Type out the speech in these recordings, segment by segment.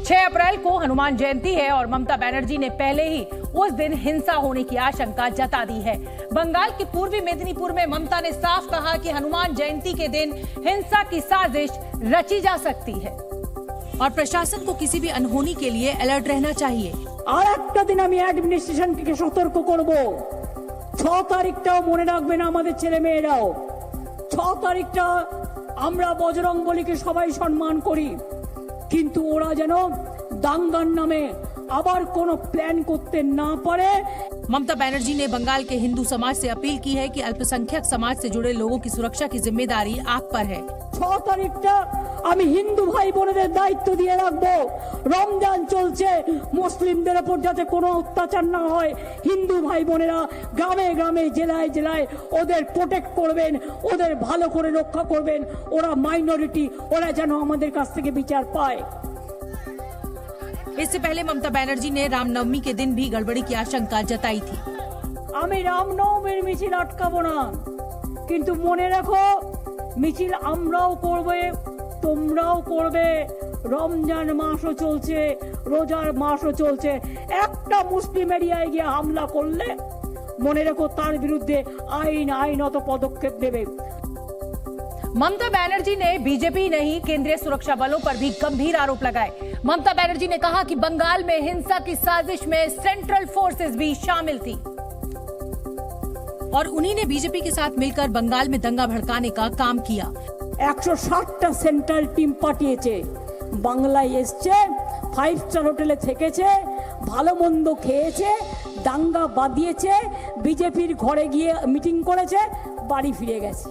6 अप्रैल को हनुमान जयंती है और ममता बनर्जी ने पहले ही उस दिन हिंसा होने की आशंका जता दी है। बंगाल के पूर्वी मेदिनीपुर में ममता ने साफ कहा कि हनुमान जयंती के दिन हिंसा की साजिश रची जा सकती है और प्रशासन को किसी भी अनहोनी के लिए अलर्ट रहना चाहिए। আর একটা দিন আমি অ্যাডমিনিস্ট্রেশনকে সতর্ক করব, 6 তারিখটাও মনে রাখবেন আমাদের ছেলে মেয়েরাও। 6 তারিখটা আমরা বজরংবলীকে সবাই সম্মান করি, কিন্তু ওরা যেন দাঙ্গার নামে আবার কোনো প্ল্যান করতে না পারে। ममता बनर्जी ने बंगाल के हिंदू समाज से अपील की है कि अल्पसंख्यक समाज से जुड़े लोगों की सुरक्षा की जिम्मेदारी आप पर है। 6 তারিখটা আমি হিন্দু ভাই বোনেদের দায়িত্ব দিয়ে রাখবো। রমজান চলছে, মুসলিমদের উপর যাতে কোনো অত্যাচার না হয়, হিন্দু ভাই বোনেরা গ্রামে গ্রামে জেলায় জেলায় ওদের প্রোটেক্ট করবেন, ওদের ভালো করে রক্ষা করবেন। ওরা মাইনরিটি, ওরা যেন আমাদের কাছ থেকে বিচার পায়। इससे पहले ममता बनर्जी ने रामनवमी के दिन भी गड़बड़ी की आशंका जताई थी। আমি রামনবমীর মিছিল আটকাবো না, কিন্তু মনে রাখো মিছিল আমরাও করবে, তোমরাও করবে। রমজান মাসও চলছে, রোজার মাসও চলছে। একটা মুসলিম এরিয়ায় গিয়ে হামলা করলে মনে রাখো তার বিরুদ্ধে আইনত পদক্ষেপ নেবে। ममता बनर्जी ने बीजेपी नहीं केंद्रीय सुरक्षा बलों पर भी गंभीर आरोप लगाए। ममता बनर्जी ने कहा कि बंगाल में हिंसा की साजिश में सेंट्रल फोर्सेस भी शामिल थी और उन्हीं ने बीजेपी के साथ मिलकर बंगाल में दंगा भड़काने का काम किया। 160টা সেন্ট্রাল টিম পাঠিয়েছে, বাংলায় এসছে, 5 স্টার হোটেলে থেকেছে, ভালো মন্দ খেয়েছে, দাঙ্গা বাঁধিয়েছে, বিজেপির ঘরে গিয়ে মিটিং করেছে, বাড়ি ফিরে গেছে।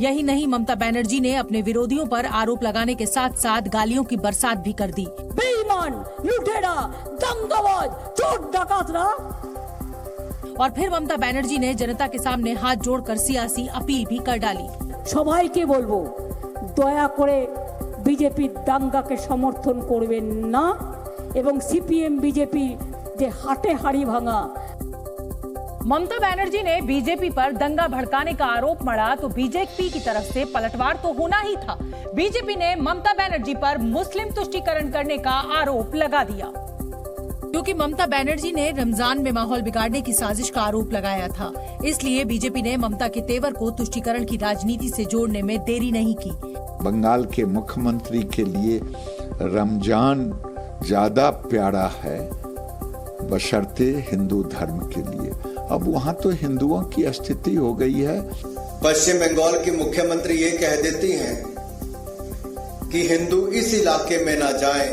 यही नहीं, ममता बनर्जी ने अपने विरोधियों पर आरोप लगाने के साथ साथ गालियों की बरसात भी कर दी। बेईमान, लुटेरा, दंगाबाज, चोर डाकातरा। और फिर ममता बनर्जी ने जनता के सामने हाथ जोड़कर सियासी अपील भी कर डाली। সবাইকে বলবো, দয়া করে বিজেপি দাঙ্গাকে সমর্থন করবেন না এবং সিপিএম বিজেপি যে হাটে হাড়ি ভাঙা। ममता बनर्जी ने बीजेपी पर दंगा भड़काने का आरोप मढ़ा तो बीजेपी की तरफ से पलटवार तो होना ही था। बीजेपी ने ममता बनर्जी पर मुस्लिम तुष्टीकरण करने का आरोप लगा दिया, क्योंकि ममता बनर्जी ने रमजान में माहौल बिगाड़ने की साजिश का आरोप लगाया था। इसलिए बीजेपी ने ममता के तेवर को तुष्टीकरण की राजनीति से जोड़ने में देरी नहीं की। बंगाल के मुख्यमंत्री के लिए रमजान ज्यादा प्यारा है बशर्ते हिंदू धर्म के लिए। अब वहाँ तो हिंदुओं की स्थिति हो गई है। पश्चिम बंगाल की मुख्यमंत्री ये कह देती हैं कि हिंदू इस इलाके में ना जाएं,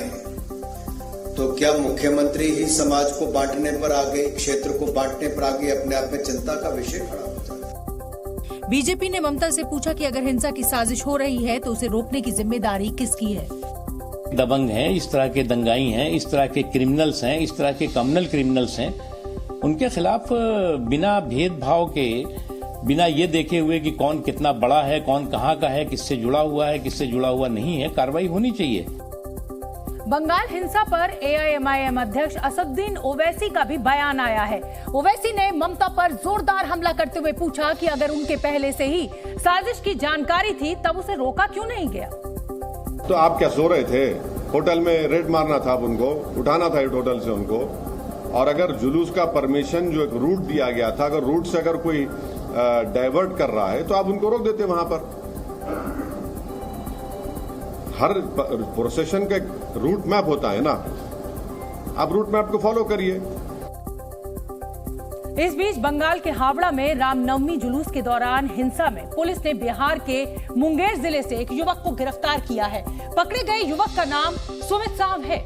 तो क्या मुख्यमंत्री ही समाज को बांटने पर आगे, क्षेत्र को बांटने पर आगे अपने आप में चिंता का विषय खड़ा हो जाता है। बीजेपी ने ममता से पूछा कि अगर हिंसा की साजिश हो रही है तो उसे रोकने की जिम्मेदारी किसकी है। दबंग हैं, इस तरह के दंगाई हैं, इस तरह के क्रिमिनल्स हैं, इस तरह के कम्युनल क्रिमिनल्स हैं, उनके खिलाफ बिना भेदभाव के, बिना ये देखे हुए कि कौन कितना बड़ा है, कौन कहाँ का है, किससे जुड़ा हुआ है, किससे जुड़ा हुआ नहीं है, कार्रवाई होनी चाहिए। बंगाल हिंसा पर एआईएमआईएम अध्यक्ष असदुद्दीन ओवैसी का भी बयान आया है। ओवैसी ने ममता पर जोरदार हमला करते हुए पूछा कि अगर उनके पहले से ही साजिश की जानकारी थी तब उसे रोका क्यों नहीं गया। तो आप क्या सो रहे थे? होटल में रेड मारना था, उनको उठाना था होटल से उनको। और अगर जुलूस का परमिशन जो एक रूट दिया गया था, अगर रूट से अगर कोई डाइवर्ट कर रहा है तो आप उनको रोक देते वहां पर। हर प्रोसेशन का रूट मैप होता है ना, आप रूट मैप को फॉलो करिए। इस बीच बंगाल के हावड़ा में रामनवमी जुलूस के दौरान हिंसा में पुलिस ने बिहार के मुंगेर जिले से एक युवक को गिरफ्तार किया है। पकड़े गए युवक का नाम सुमित साव है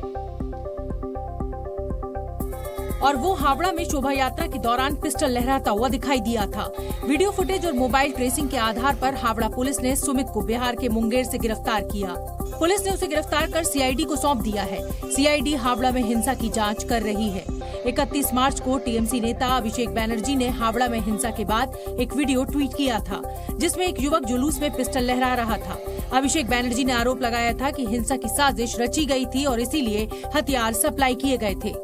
और वो हावड़ा में शोभा यात्रा के दौरान पिस्टल लहराता हुआ दिखाई दिया था। वीडियो फुटेज और मोबाइल ट्रेसिंग के आधार पर हावड़ा पुलिस ने सुमित को बिहार के मुंगेर से गिरफ्तार किया। पुलिस ने उसे गिरफ्तार कर सीआईडी को सौंप दिया है। सीआईडी हावड़ा में हिंसा की जांच कर रही है। 31 मार्च को टीएमसी नेता अभिषेक बनर्जी ने हावड़ा में हिंसा के बाद एक वीडियो ट्वीट किया था, जिसमें एक युवक जुलूस में पिस्टल लहरा रहा था। अभिषेक बनर्जी ने आरोप लगाया था कि हिंसा की साजिश रची गई थी और इसीलिए हथियार सप्लाई किए गए थे।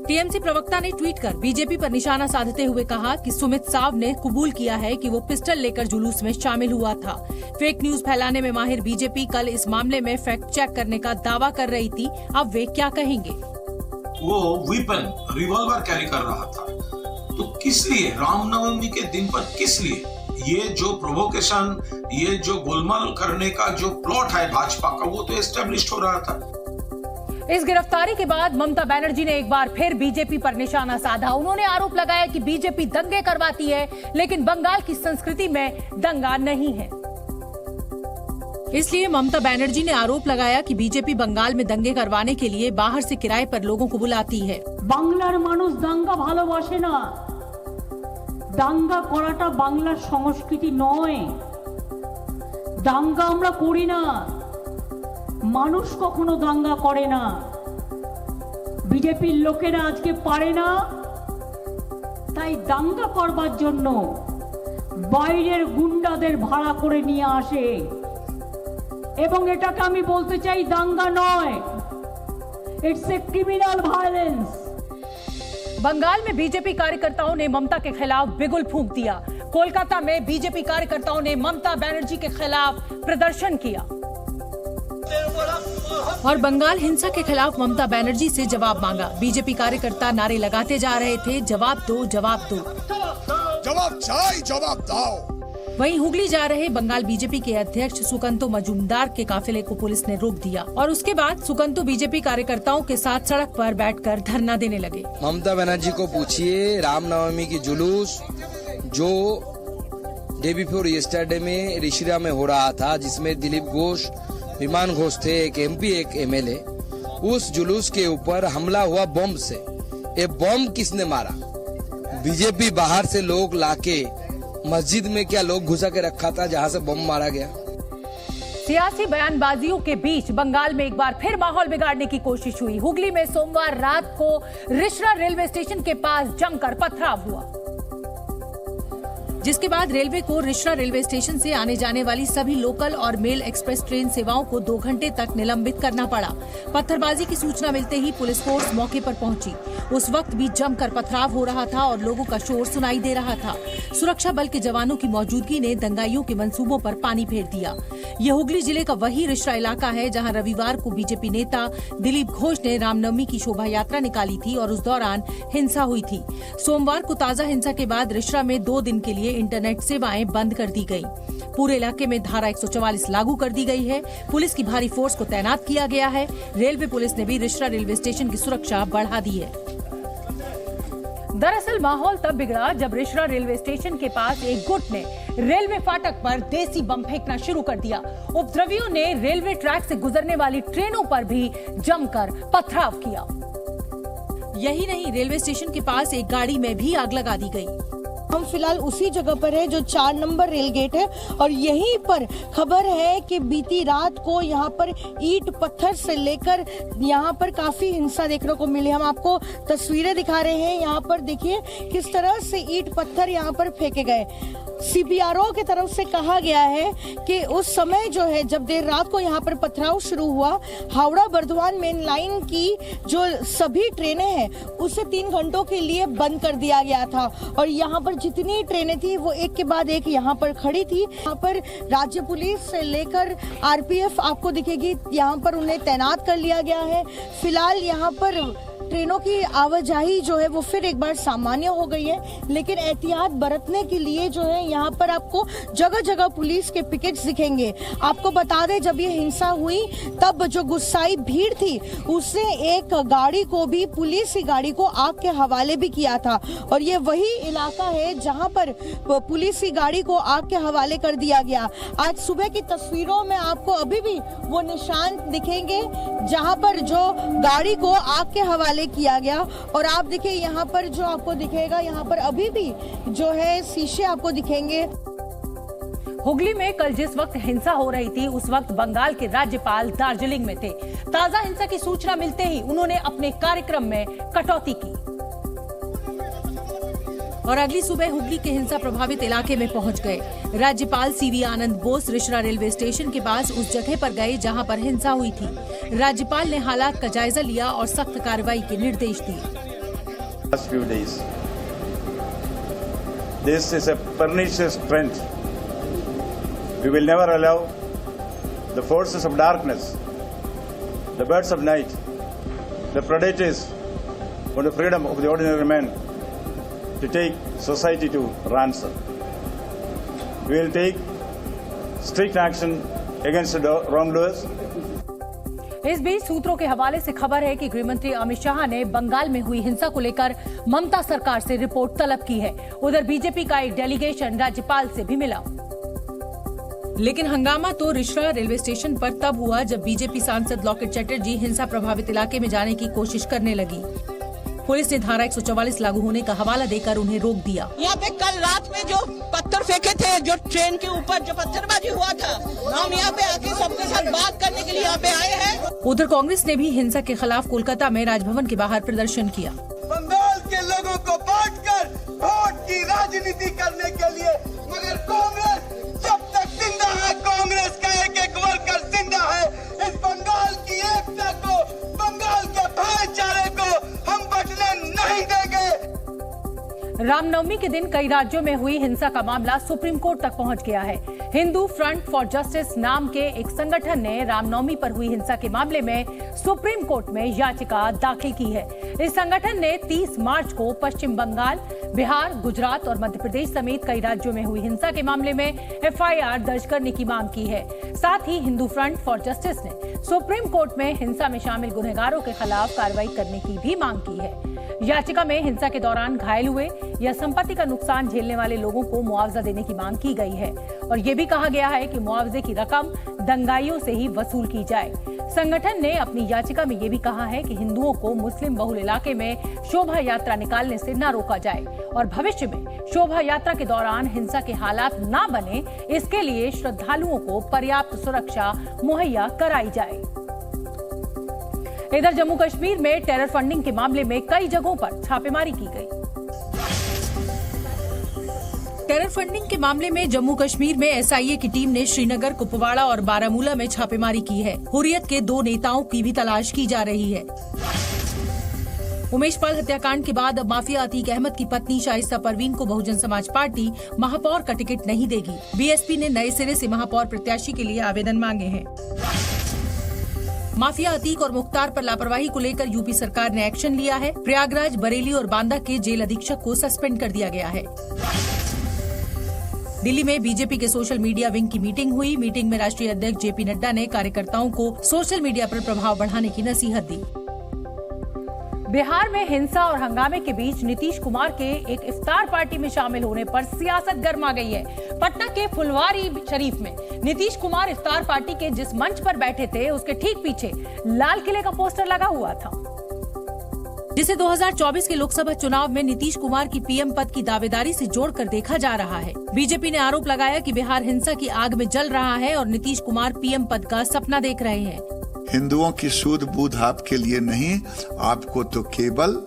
टीएमसी प्रवक्ता ने ट्वीट कर बीजेपी पर निशाना साधते हुए कहा कि सुमित साव ने कबूल किया है कि वो पिस्टल लेकर जुलूस में शामिल हुआ था। फेक न्यूज फैलाने में माहिर बीजेपी कल इस मामले में फैक्ट चेक करने का दावा कर रही थी। अब वे क्या कहेंगे? वो वेपन रिवॉल्वर कैरी कर रहा था, तो किस लिए रामनवमी के दिन पर, किस लिए? ये जो प्रोवोकेशन, ये जो गोलमाल करने का जो प्लॉट है भाजपा का, वो तो एस्टेब्लिश हो रहा था। इस गिरफ्तारी के बाद ममता बनर्जी ने एक बार फिर बीजेपी पर निशाना साधा। उन्होंने आरोप लगाया कि बीजेपी दंगे करवाती है, लेकिन बंगाल की संस्कृति में दंगा नहीं है। इसलिए ममता बनर्जी ने आरोप लगाया कि बीजेपी बंगाल में दंगे करवाने के लिए बाहर से किराए पर लोगों को बुलाती है। बांग्लार मानुष दंगा भालोबासे ना, दंगा कराटा बांग्लार संस्कृति नय, दंगा आमरा करी ना, मानुष कखनो दंगा करे ना। बीजेपीर लोकेरा आजके पारे ना, ताई दंगा करबार जन्नो बाइरेर गुंडादेर भाड़ा करे निये आसे। एबं एटाके आमी बोलते चाइ दंगा नय, it's a criminal violence. Bengal में बीजेपी कार्यकर्ताओं ने ममता के खिलाफ बिगुल फूंक दिया। कोलकाता में बीजेपी कार्यकर्ताओं ने ममता बनर्जी के खिलाफ प्रदर्शन किया और बंगाल हिंसा के खिलाफ ममता बनर्जी से जवाब मांगा। बीजेपी कार्यकर्ता नारे लगाते जा रहे थे, जवाब दो, जवाब दो, जवाब चाहिए, जवाब दो। वहीं हुगली जा रहे बंगाल बीजेपी के अध्यक्ष सुकंतो मजूमदार के काफिले को पुलिस ने रोक दिया और उसके बाद सुकंतो बीजेपी कार्यकर्ताओं के साथ सड़क पर बैठकर धरना देने लगे। ममता बनर्जी को पूछिए, रामनवमी की जुलूस जो डे बिफोर यस्टरडे में ऋषिरा में हो रहा था, जिसमें दिलीप घोष, विमान घोष थे, एक एमपी एक एमएलए, उस जुलूस के ऊपर हमला हुआ बम से। ये बम किसने मारा? बीजेपी बाहर से लोग लाके मस्जिद में क्या लोग घुसा के रखा था जहां से बम मारा गया। सियासी बयानबाजियों के बीच बंगाल में एक बार फिर माहौल बिगाड़ने की कोशिश हुई। हुगली में सोमवार रात को रिश्रा रेलवे स्टेशन के पास जमकर पथराव हुआ, जिसके बाद रेलवे को रिश्रा रेलवे स्टेशन से आने जाने वाली सभी लोकल और मेल एक्सप्रेस ट्रेन सेवाओं को 2 घंटे तक निलंबित करना पड़ा। पत्थरबाजी की सूचना मिलते ही पुलिस फोर्स मौके पर पहुंची। उस वक्त भी जमकर पथराव हो रहा था और लोगों का शोर सुनाई दे रहा था। सुरक्षा बल के जवानों की मौजूदगी ने दंगाइयों के मंसूबों पर पानी फेर दिया। ये हुगली जिले का वही रिश्रा इलाका है जहाँ रविवार को बीजेपी नेता दिलीप घोष ने रामनवमी की शोभा यात्रा निकाली थी और उस दौरान हिंसा हुई थी। सोमवार को ताजा हिंसा के बाद रिश्रा में 2 दिन के लिए इंटरनेट सेवाएं बंद कर दी गई। पूरे इलाके में धारा 144 लागू कर दी गई है। पुलिस की भारी फोर्स को तैनात किया गया है। रेलवे पुलिस ने भी रिश्रा रेलवे स्टेशन की सुरक्षा बढ़ा दी है। दरअसल माहौल तब बिगड़ा जब रिश्रा रेलवे स्टेशन के पास एक गुट ने रेलवे फाटक पर देसी बम फेंकना शुरू कर दिया। उपद्रवियों ने रेलवे ट्रैक से गुजरने वाली ट्रेनों पर भी जमकर पथराव किया। यही नहीं, रेलवे स्टेशन के पास एक गाड़ी में भी आग लगा दी गई। हम फिलहाल उसी जगह पर है जो 4 नंबर रेल गेट है और यहीं पर खबर है कि बीती रात को यहाँ पर ईंट पत्थर से लेकर यहाँ पर काफी हिंसा देखने को मिली। हम आपको तस्वीरें दिखा रहे हैं। यहाँ पर देखिए किस तरह से ईंट पत्थर यहाँ पर फेंके गए। सीपीआरओ की तरफ से कहा गया है कि उस समय जो है जब देर रात को यहाँ पर पथराव शुरू हुआ, हावड़ा बर्धमान मेन लाइन की जो सभी ट्रेनें हैं उसे 3 घंटों के लिए बंद कर दिया गया था और यहाँ पर जितनी ट्रेनें थी वो एक के बाद एक यहाँ पर खड़ी थी। यहाँ पर राज्य पुलिस से लेकर आरपीएफ आपको दिखेगी, यहाँ पर उन्हें तैनात कर लिया गया है। फिलहाल यहाँ पर ट्रेनों की आवाजाही जो है वो फिर एक बार सामान्य हो गई है, लेकिन एहतियात बरतने के लिए जो है यहाँ पर आपको जगह जगह पुलिस के पिकेट्स दिखेंगे। आपको बता दें जब ये हिंसा हुई तब जो गुस्साई भीड़ थी उसने एक गाड़ी को भी, पुलिस की गाड़ी को आग के हवाले भी किया था और ये वही इलाका है जहाँ पर पुलिस की गाड़ी को आग के हवाले कर दिया गया। आज सुबह की तस्वीरों में आपको अभी भी वो निशान दिखेंगे जहाँ पर जो गाड़ी को आग के हवाले किया गया और आप देखिए यहाँ पर जो आपको दिखेगा, यहाँ पर अभी भी जो है शीशे आपको दिखेंगे। हुगली में कल जिस वक्त हिंसा हो रही थी उस वक्त बंगाल के राज्यपाल दार्जिलिंग में थे। ताजा हिंसा की सूचना मिलते ही उन्होंने अपने कार्यक्रम में कटौती की और अगली सुबह हुगली के हिंसा प्रभावित इलाके में पहुंच गए। राज्यपाल सीवी आनंद बोस रिश्रा रेलवे स्टेशन के पास उस जगह पर गए जहां पर हिंसा हुई थी। राज्यपाल ने हालात का जायजा लिया और सख्त कार्रवाई के निर्देश दिए। Last few days. This is a pernicious trend. We will never allow the forces of darkness, the birds of night, the predators on the freedom of the ordinary man to take society to ransom. We will take strict action against the wrongdoers. इस बीच सूत्रों के हवाले से खबर है कि गृहमंत्री अमित शाह ने बंगाल में हुई हिंसा को लेकर ममता सरकार से रिपोर्ट तलब की है। उधर बीजेपी का एक डेलीगेशन राज्यपाल से भी मिला। लेकिन हंगामा तो रिश्रा रेलवे स्टेशन पर तब हुआ जब बीजेपी सांसद लॉकेट चटर्जी हिंसा प्रभावित इलाके में जाने की कोशिश करने लगी। पुलिस ने धारा 144 लागू होने का हवाला देकर उन्हें रोक दिया। यहाँ पे कल रात में जो पत्थर फेंके थे, जो ट्रेन के ऊपर जो पत्थरबाजी हुआ था, हम यहाँ पे आके सबके साथ बात करने के लिए यहाँ पे आए हैं। उधर कांग्रेस ने भी हिंसा के खिलाफ कोलकाता में राजभवन के बाहर प्रदर्शन किया। बंगाल के लोगों को बांटकर वोट की राजनीति करने के लिए, मगर कांग्रेस जब तक जिंदा है, कांग्रेस का एक एक वर्कर जिंदा है, इस बंगाल की एकता को, बंगाल के भाईचारे को हम बचने नहीं देंगे। रामनवमी के दिन कई राज्यों में हुई हिंसा का मामला सुप्रीम कोर्ट तक पहुंच गया है। हिंदू फ्रंट फॉर जस्टिस नाम के एक संगठन ने रामनवमी पर हुई हिंसा के मामले में सुप्रीम कोर्ट में याचिका दाखिल की है। इस संगठन ने 30 मार्च को पश्चिम बंगाल, बिहार, गुजरात और मध्य प्रदेश समेत कई राज्यों में हुई हिंसा के मामले में एफआईआर दर्ज करने की मांग की है। साथ ही हिंदू फ्रंट फॉर जस्टिस ने सुप्रीम कोर्ट में हिंसा में शामिल गुनहगारों के खिलाफ कार्रवाई करने की भी मांग की है। याचिका में हिंसा के दौरान घायल हुए या संपत्ति का नुकसान झेलने वाले लोगों को मुआवजा देने की मांग की गई है और ये भी कहा गया है कि मुआवजे की रकम दंगाइयों से ही वसूल की जाए। संगठन ने अपनी याचिका में ये भी कहा है कि हिंदुओं को मुस्लिम बहुल इलाके में शोभा यात्रा निकालने से न रोका जाए और भविष्य में शोभा यात्रा के दौरान हिंसा के हालात न बने, इसके लिए श्रद्धालुओं को पर्याप्त सुरक्षा मुहैया कराई जाए। इधर जम्मू कश्मीर में टेरर फंडिंग के मामले में कई जगहों पर छापेमारी की गई। टेरर फंडिंग के मामले में जम्मू कश्मीर में एसआईए की टीम ने श्रीनगर, कुपवाड़ा और बारामूला में छापेमारी की है। हुर्रियत के 2 नेताओं की भी तलाश की जा रही है। उमेश पाल हत्याकांड के बाद अब माफिया अतीक अहमद की पत्नी शाइस्ता परवीन को बहुजन समाज पार्टी महापौर का टिकट नहीं देगी। बीएसपी ने नए सिरे से महापौर प्रत्याशी के लिए आवेदन मांगे हैं। माफिया अतीक और मुख्तार पर लापरवाही को लेकर यूपी सरकार ने एक्शन लिया है। प्रयागराज, बरेली और बांदा के जेल अधीक्षक को सस्पेंड कर दिया गया है। दिल्ली में बीजेपी के सोशल मीडिया विंग की मीटिंग हुई। मीटिंग में राष्ट्रीय अध्यक्ष जेपी नड्डा ने कार्यकर्ताओं को सोशल मीडिया पर प्रभाव बढ़ाने की नसीहत दी। बिहार में हिंसा और हंगामे के बीच नीतीश कुमार के एक इफ्तार पार्टी में शामिल होने पर सियासत गर्मा गई है। पटना के फुलवारी शरीफ में नीतीश कुमार इफ्तार पार्टी के जिस मंच पर बैठे थे, उसके ठीक पीछे लाल किले का पोस्टर लगा हुआ था, जिसे 2024 के लोकसभा चुनाव में नीतीश कुमार की पीएम पद की दावेदारी से जोड़कर देखा जा रहा है। बीजेपी ने आरोप लगाया कि बिहार हिंसा की आग में जल रहा है और नीतीश कुमार पीएम पद का सपना देख रहे हैं। हिंदुओं की सूद बूद आपके लिए नहीं, आपको तो केवल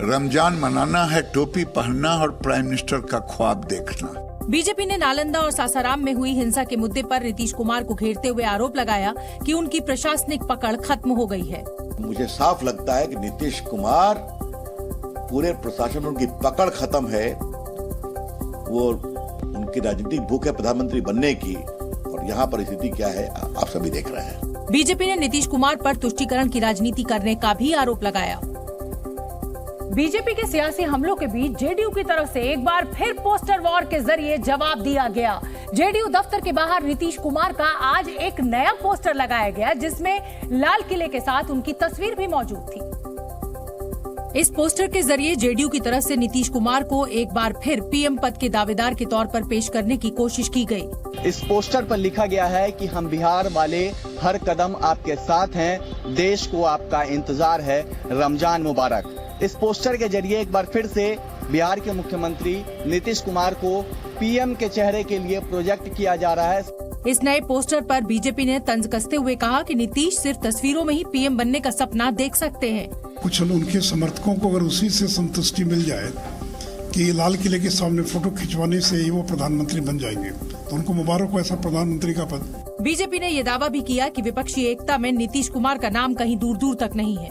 रमजान मनाना है, टोपी पहनना और प्राइम मिनिस्टर का ख्वाब देखना। बीजेपी ने नालंदा और सासाराम में हुई हिंसा के मुद्दे पर नीतीश कुमार को घेरते हुए आरोप लगाया कि उनकी प्रशासनिक पकड़ खत्म हो गई है। मुझे साफ लगता है कि नीतीश कुमार पूरे प्रशासन में उनकी पकड़ खत्म है। वो उनकी राजनीतिक भूख है प्रधानमंत्री बनने की, और यहाँ पर स्थिति क्या है आप सभी देख रहे हैं। बीजेपी ने नीतीश कुमार पर तुष्टीकरण की राजनीति करने का भी आरोप लगाया। बीजेपी के सियासी हमलों के बीच जेडीयू की तरफ से एक बार फिर पोस्टर वॉर के जरिए जवाब दिया गया। जेडीयू दफ्तर के बाहर नीतीश कुमार का आज एक नया पोस्टर लगाया गया, जिसमें लाल किले के साथ उनकी तस्वीर भी मौजूद थी। इस पोस्टर के जरिए जेडीयू की तरफ से नीतीश कुमार को एक बार फिर पीएम पद के दावेदार के तौर पर पेश करने की कोशिश की गई। इस पोस्टर पर लिखा गया है कि हम बिहार वाले हर कदम आपके साथ हैं, देश को आपका इंतजार है, रमजान मुबारक। इस पोस्टर के जरिए एक बार फिर से बिहार के मुख्यमंत्री नीतीश कुमार को पीएम के चेहरे के लिए प्रोजेक्ट किया जा रहा है। इस नए पोस्टर पर बीजेपी ने तंज कसते हुए कहा कि नीतीश सिर्फ तस्वीरों में ही पीएम बनने का सपना देख सकते हैं। कुछ उनके समर्थकों को अगर उसी से संतुष्टि मिल जाए कि लाल किले के सामने फोटो खिंचवाने से ही वो प्रधानमंत्री बन जाएंगे, तो उनको मुबारक हो ऐसा प्रधानमंत्री का पद। बीजेपी ने ये दावा भी किया कि विपक्षी एकता में नीतीश कुमार का नाम कहीं दूर दूर तक नहीं है।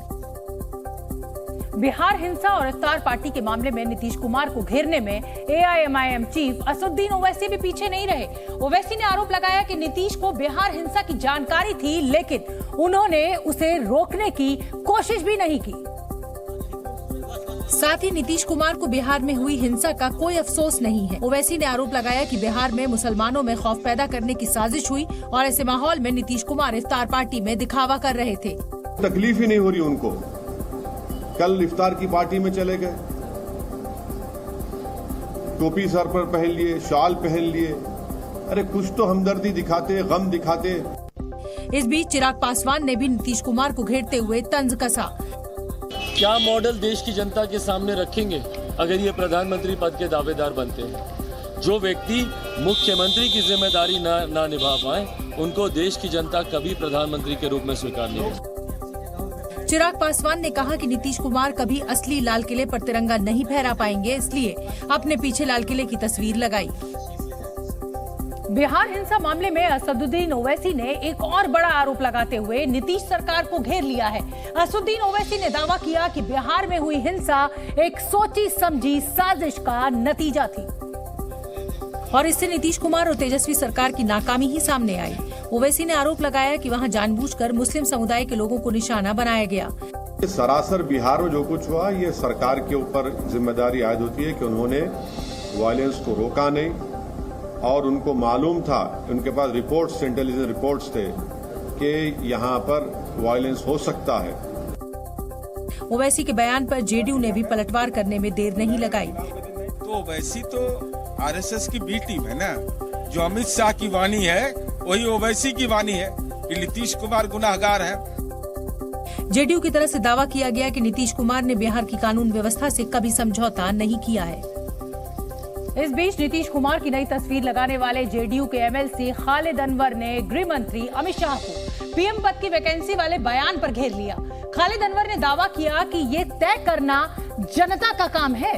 बिहार हिंसा और इफ्तार पार्टी के मामले में नीतीश कुमार को घेरने में AIMIM चीफ असदुद्दीन ओवैसी भी पीछे नहीं रहे। ओवैसी ने आरोप लगाया कि नीतीश को बिहार हिंसा की जानकारी थी, लेकिन उन्होंने उसे रोकने की कोशिश भी नहीं की। साथ ही नीतीश कुमार को बिहार में हुई हिंसा का कोई अफसोस नहीं है। ओवैसी ने आरोप लगाया कि बिहार में मुसलमानों में खौफ पैदा करने की साजिश हुई और ऐसे माहौल में नीतीश कुमार इफ्तार पार्टी में दिखावा कर रहे थे। तकलीफ ही नहीं हो रही उनको। कल इफ्तार की पार्टी में चले गए, टोपी सर पर पहन लिए, शॉल पहन लिए। अरे कुछ तो हमदर्दी दिखाते, गम दिखाते। इस बीच चिराग पासवान ने भी नीतीश कुमार को घेरते हुए तंज कसा। क्या मॉडल देश की जनता के सामने रखेंगे अगर ये प्रधानमंत्री पद के दावेदार बनते हैं? जो व्यक्ति मुख्यमंत्री की जिम्मेदारी ना निभा पाए, उनको देश की जनता कभी प्रधानमंत्री के रूप में स्वीकार नहीं करेगी। चिराग पासवान ने कहा कि नीतीश कुमार कभी असली लाल किले पर तिरंगा नहीं फहरा पाएंगे, इसलिए अपने पीछे लाल किले की तस्वीर लगाई। बिहार हिंसा मामले में असदुद्दीन ओवैसी ने एक और बड़ा आरोप लगाते हुए नीतीश सरकार को घेर लिया है। असदुद्दीन ओवैसी ने दावा किया कि बिहार में हुई हिंसा एक सोची समझी साजिश का नतीजा थी और इससे नीतीश कुमार और तेजस्वी सरकार की नाकामी ही सामने आई। ओवैसी ने आरोप लगाया कि वहां जानबूझकर मुस्लिम समुदाय के लोगों को निशाना बनाया गया। सरासर बिहार में जो कुछ हुआ, ये सरकार के ऊपर जिम्मेदारी आयद होती है कि उन्होंने वायलेंस को रोका नहीं और उनको मालूम था, उनके पास रिपोर्ट्स, इंटेलिजेंस रिपोर्ट्स थे कि यहाँ पर वायलेंस हो सकता है। ओवैसी के बयान पर जेडीयू ने भी पलटवार करने में देर नहीं लगाई। तो ओवैसी तो आरएसएस की बी टीम है ना, जो अमित शाह की वाणी है वही ओवैसी की वाणी है कि नीतीश कुमार गुनाहगार है। जेडीयू की तरफ से दावा किया गया कि नीतीश कुमार ने बिहार की कानून व्यवस्था से कभी समझौता नहीं किया है। इस बीच नीतीश कुमार की नई तस्वीर लगाने वाले जेडीयू के एमएलसी खालिद अनवर ने गृह मंत्री अमित शाह को पीएम पद की वैकेंसी वाले बयान पर घेर लिया। खालिद अनवर ने दावा किया कि ये तय करना जनता का काम है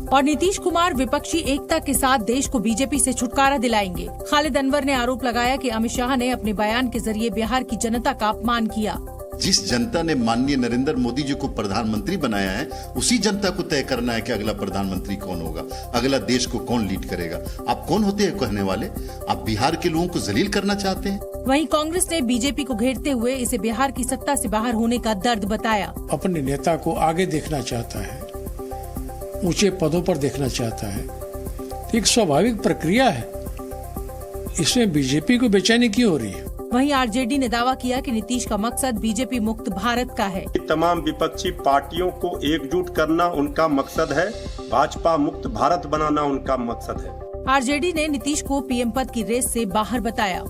और नीतीश कुमार विपक्षी एकता के साथ देश को बीजेपी से छुटकारा दिलाएंगे। खालिद अनवर ने आरोप लगाया कि अमित शाह ने अपने बयान के जरिए बिहार की जनता का अपमान किया। जिस जनता ने माननीय नरेंद्र मोदी जी को प्रधानमंत्री बनाया है, उसी जनता को तय करना है कि अगला प्रधानमंत्री कौन होगा, अगला देश को कौन लीड करेगा। आप कौन होते हैं कहने वाले? आप बिहार के लोगों को जलील करना चाहते हैं। वहीं कांग्रेस ने बीजेपी को घेरते हुए इसे बिहार की सत्ता से बाहर होने का दर्द बताया। अपने नेता को आगे देखना चाहता है, ऊंचे पदों पर देखना चाहता है, एक स्वाभाविक प्रक्रिया है। इसमें बीजेपी को बेचैनी क्यों हो रही है? वहीं आरजेडी ने दावा किया कि नीतीश का मकसद बीजेपी मुक्त भारत का है। तमाम विपक्षी पार्टियों को एकजुट करना उनका मकसद है, भाजपा मुक्त भारत बनाना उनका मकसद है। आरजेडी ने नीतीश को पीएम पद की रेस से बाहर बताया।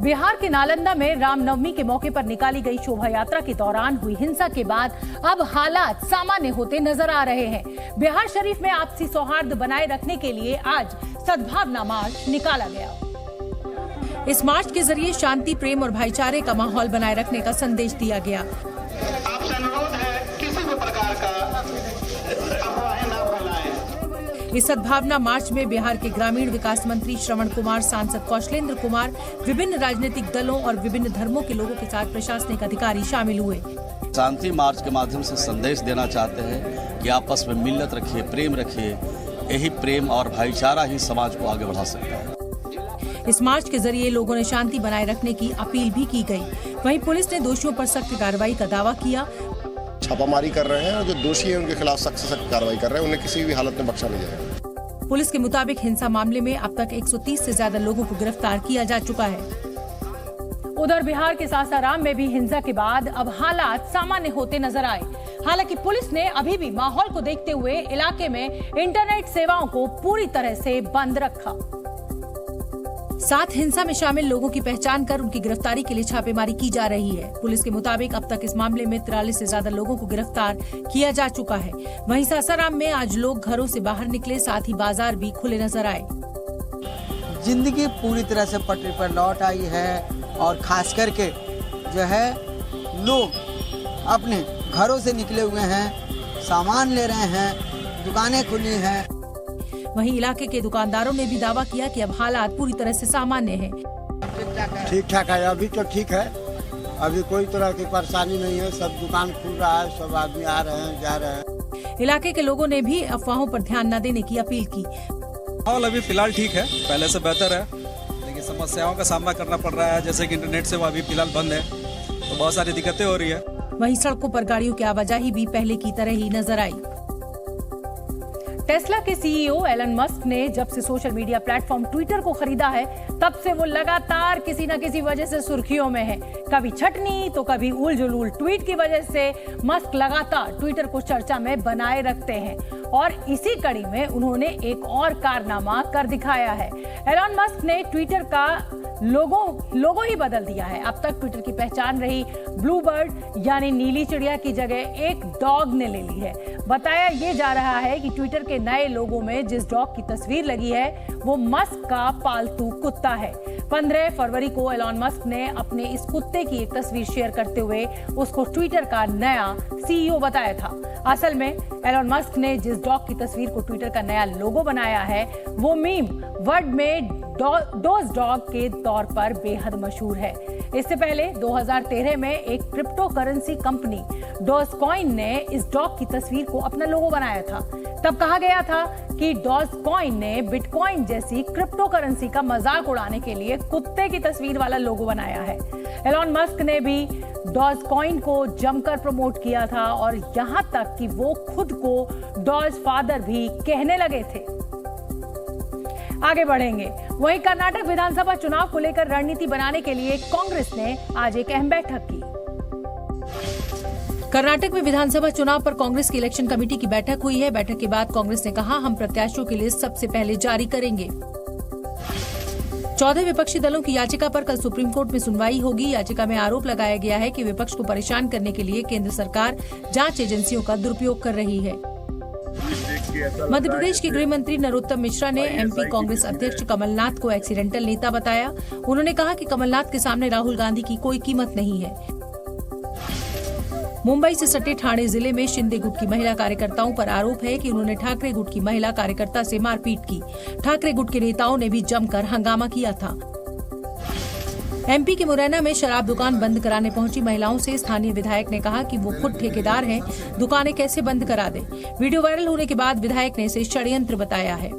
बिहार के नालंदा में रामनवमी के मौके पर निकाली गई शोभा यात्रा के दौरान हुई हिंसा के बाद अब हालात सामान्य होते नजर आ रहे हैं। बिहार शरीफ में आपसी सौहार्द बनाए रखने के लिए आज सद्भावना मार्च निकाला गया। इस मार्च के जरिए शांति, प्रेम और भाईचारे का माहौल बनाए रखने का संदेश दिया गया। आपसे अनुरोध है, किसी भी प्रकार का अफवाहें न फैलाएं। इस सद्भावना मार्च में बिहार के ग्रामीण विकास मंत्री श्रवण कुमार, सांसद कौशलेंद्र कुमार, विभिन्न राजनीतिक दलों और विभिन्न धर्मों के लोगों के साथ प्रशासनिक अधिकारी शामिल हुए। शांति मार्च के माध्यम से संदेश देना चाहते हैं कि आपस में मिल्लत रखिए, प्रेम रखिए। यही प्रेम और भाईचारा ही समाज को आगे बढ़ा सकता है। इस मार्च के जरिए लोगों ने शांति बनाए रखने की अपील भी की गई। वहीं पुलिस ने दोषियों पर सख्त कार्रवाई का दावा किया। छापामारी कर रहे हैं और जो दोषी हैं उनके खिलाफ सख्त से सख्त कार्रवाई कर रहे हैं, उन्हें किसी भी हालत में बख्शा नहीं जाएगा। पुलिस के मुताबिक हिंसा मामले में अब तक 130 से ज्यादा लोगों को गिरफ्तार किया जा चुका है। उधर बिहार के सासाराम में भी हिंसा के बाद अब हालात सामान्य होते नजर आए। हालांकि पुलिस ने अभी भी माहौल को देखते हुए इलाके में इंटरनेट सेवाओं को पूरी तरह से बंद रखा। साथ हिंसा में शामिल लोगों की पहचान कर उनकी गिरफ्तारी के लिए छापेमारी की जा रही है। पुलिस के मुताबिक अब तक इस मामले में 43 से ज्यादा लोगों को गिरफ्तार किया जा चुका है। वहीं सासाराम में आज लोग घरों से बाहर निकले, साथ ही बाजार भी खुले नजर आए। जिंदगी पूरी तरह से पटरी पर लौट आई है और खास करके जो है लोग अपने घरों से निकले हुए हैं, सामान ले रहे हैं, दुकानें खुली हैं। वहीं इलाके के दुकानदारों ने भी दावा किया कि अब हालात पूरी तरह से सामान्य हैं। ठीक ठाक है, अभी तो ठीक है, अभी कोई तरह की परेशानी नहीं है, सब दुकान खुल रहा है, सब आदमी आ रहे हैं, जा रहे हैं। इलाके के लोगों ने भी अफवाहों पर ध्यान न देने की अपील की। माहौल अभी फिलहाल ठीक है, पहले से बेहतर है, लेकिन समस्याओं का सामना करना पड़ रहा है, जैसे कि इंटरनेट सेवा अभी फिलहाल बंद है, तो बहुत सारी दिक्कतें हो रही है। वहीं सड़कों पर गाड़ियों की आवाजाही भी पहले की तरह ही नजर आई। टेस्ला के सीईओ एलन मस्क ने जब से सोशल मीडिया प्लेटफॉर्म ट्विटर को खरीदा है, तब से वो लगातार किसी न किसी वजह से सुर्खियों में है। कभी छटनी तो कभी उल-जुलूल ट्वीट की वजह से मस्क लगातार ट्विटर को चर्चा में बनाए रखते हैं और इसी कड़ी में उन्होंने एक और कारनामा कर दिखाया है। एलन मस्क ने ट्विटर का लोगो ही बदल दिया है। अब तक ट्विटर की पहचान रही ब्लू बर्ड यानी नीली चिड़िया की जगह एक डॉग ने ले ली है। बताया ये जा रहा है कि ट्विटर के नए लोगो में जिस डॉग की तस्वीर लगी है वो मस्क का पालतू कुत्ता है। 15 फरवरी को एलन मस्क ने अपने इस कुत्ते की एक तस्वीर शेयर करते हुए उसको ट्विटर का नया सीईओ बताया था। असल में एलन मस्क ने जिस डॉग की तस्वीर को ट्विटर का नया लोगो बनाया है वो मीम वर्ड में डोज डॉग के तौर पर बेहद मशहूर है। इससे पहले 2013 में एक क्रिप्टो करेंसी कंपनी डोजकॉइन ने इस डॉग की तस्वीर को अपना लोगो बनाया था। तब कहा गया था कि डोजकॉइन ने बिटकॉइन जैसी क्रिप्टो करेंसी का मजाक उड़ाने के लिए कुत्ते की तस्वीर वाला लोगो बनाया है। एलन मस्क ने भी डोजकॉइन को जमकर प्रमोट किया था और यहां तक कि वो खुद को डॉज फादर भी कहने लगे थे। आगे बढ़ेंगे। वहीं कर्नाटक विधानसभा चुनाव को लेकर रणनीति बनाने के लिए कांग्रेस ने आज एक अहम बैठक की। कर्नाटक में विधानसभा चुनाव पर कांग्रेस की इलेक्शन कमेटी की बैठक हुई है। बैठक के बाद कांग्रेस ने कहा, हम प्रत्याशियों की लिस्ट सबसे पहले जारी करेंगे। 14 विपक्षी दलों की याचिका पर कल सुप्रीम कोर्ट में सुनवाई होगी। याचिका में आरोप लगाया गया है कि विपक्ष को परेशान करने के लिए केंद्र सरकार जांच एजेंसियों का दुरुपयोग कर रही है। मध्य प्रदेश के गृह मंत्री नरोत्तम मिश्रा ने एमपी कांग्रेस अध्यक्ष कमलनाथ को एक्सीडेंटल नेता बताया। उन्होंने कहा कि कमलनाथ के सामने राहुल गांधी की कोई कीमत नहीं है। मुंबई से सटे ठाणे जिले में शिंदे गुट की महिला कार्यकर्ताओं पर आरोप है कि उन्होंने ठाकरे गुट की महिला कार्यकर्ता से मारपीट की। ठाकरे गुट के नेताओं ने भी जमकर हंगामा किया था। एमपी के मुरैना में शराब दुकान बंद कराने पहुंची महिलाओं से स्थानीय विधायक ने कहा कि वो खुद ठेकेदार हैं, दुकानें कैसे बंद करा दें। वीडियो वायरल होने के बाद विधायक ने इसे षड्यंत्र बताया है।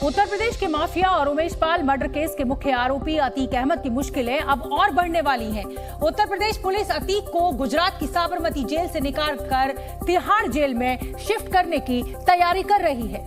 उत्तर प्रदेश के माफिया और उमेश पाल मर्डर केस के मुख्य आरोपी अतीक अहमद की मुश्किलें अब और बढ़ने वाली हैं। उत्तर प्रदेश पुलिस अतीक को गुजरात की साबरमती जेल से निकाल कर तिहाड़ जेल में शिफ्ट करने की तैयारी कर रही है,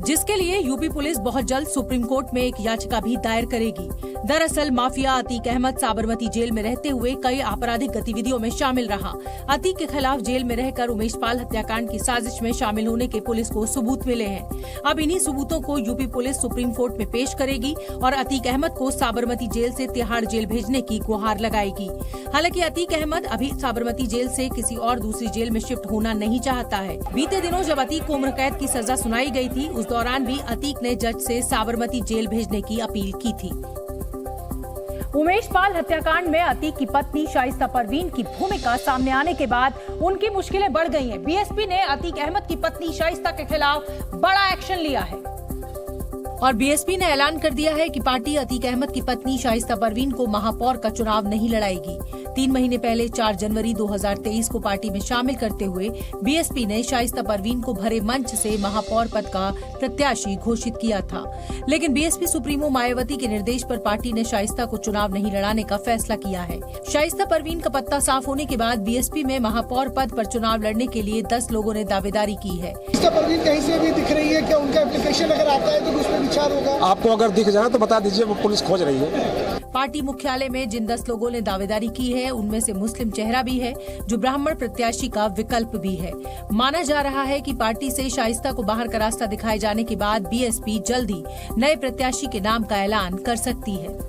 जिसके लिए यूपी पुलिस बहुत जल्द सुप्रीम कोर्ट में एक याचिका भी दायर करेगी। दरअसल माफिया अतीक अहमद साबरमती जेल में रहते हुए कई आपराधिक गतिविधियों में शामिल रहा। अतीक के खिलाफ जेल में रहकर उमेश पाल हत्याकांड की साजिश में शामिल होने के पुलिस को सबूत मिले हैं। अब इन्हीं सबूतों को यूपी पुलिस सुप्रीम कोर्ट में पेश करेगी और अतीक अहमद को साबरमती जेल से तिहाड़ जेल भेजने की गुहार लगाएगी। हालांकि अतीक अहमद अभी साबरमती जेल से किसी और दूसरी जेल में शिफ्ट होना नहीं चाहता है। बीते दिनों जब अतीक को उम्र कैद की सजा सुनाई गई थी, उस दौरान भी अतीक ने जज से साबरमती जेल भेजने की अपील की थी। उमेश पाल हत्याकांड में अतीक की पत्नी शाइस्ता परवीन की भूमिका सामने आने के बाद उनकी मुश्किलें बढ़ गई हैं। बीएसपी ने अतीक अहमद की पत्नी शाइस्ता के खिलाफ बड़ा एक्शन लिया है और बीएसपी ने ऐलान कर दिया है कि पार्टी अतीक अहमद की पत्नी शाइस्ता परवीन को महापौर का चुनाव नहीं लड़ाएगी। 3 महीने पहले 4 जनवरी 2023 को पार्टी में शामिल करते हुए बीएसपी ने शाइस्ता परवीन को भरे मंच से महापौर पद का प्रत्याशी घोषित किया था, लेकिन बीएसपी सुप्रीमो मायावती के निर्देश पर पार्टी ने शाइस्ता को चुनाव नहीं लड़ाने का फैसला किया है। शाइस्ता परवीन का पत्ता साफ होने के बाद बीएसपी में महापौर पद पर चुनाव लड़ने के लिए 10 लोगों ने दावेदारी की है। परवीन कहीं से भी दिख रही है क्या? उनका एप्लीकेशन अगर आता है तो उसमें विचार होगा? आपको अगर दिख जाए तो बता दीजिए, वो पुलिस खोज रही है। पार्टी मुख्यालय में जिन 10 लोगों ने दावेदारी की है उनमें से मुस्लिम चेहरा भी है, जो ब्राह्मण प्रत्याशी का विकल्प भी है। माना जा रहा है कि पार्टी से शाइस्ता को बाहर का रास्ता दिखाए जाने के बाद बीएसपी जल्दी नए प्रत्याशी के नाम का ऐलान कर सकती है।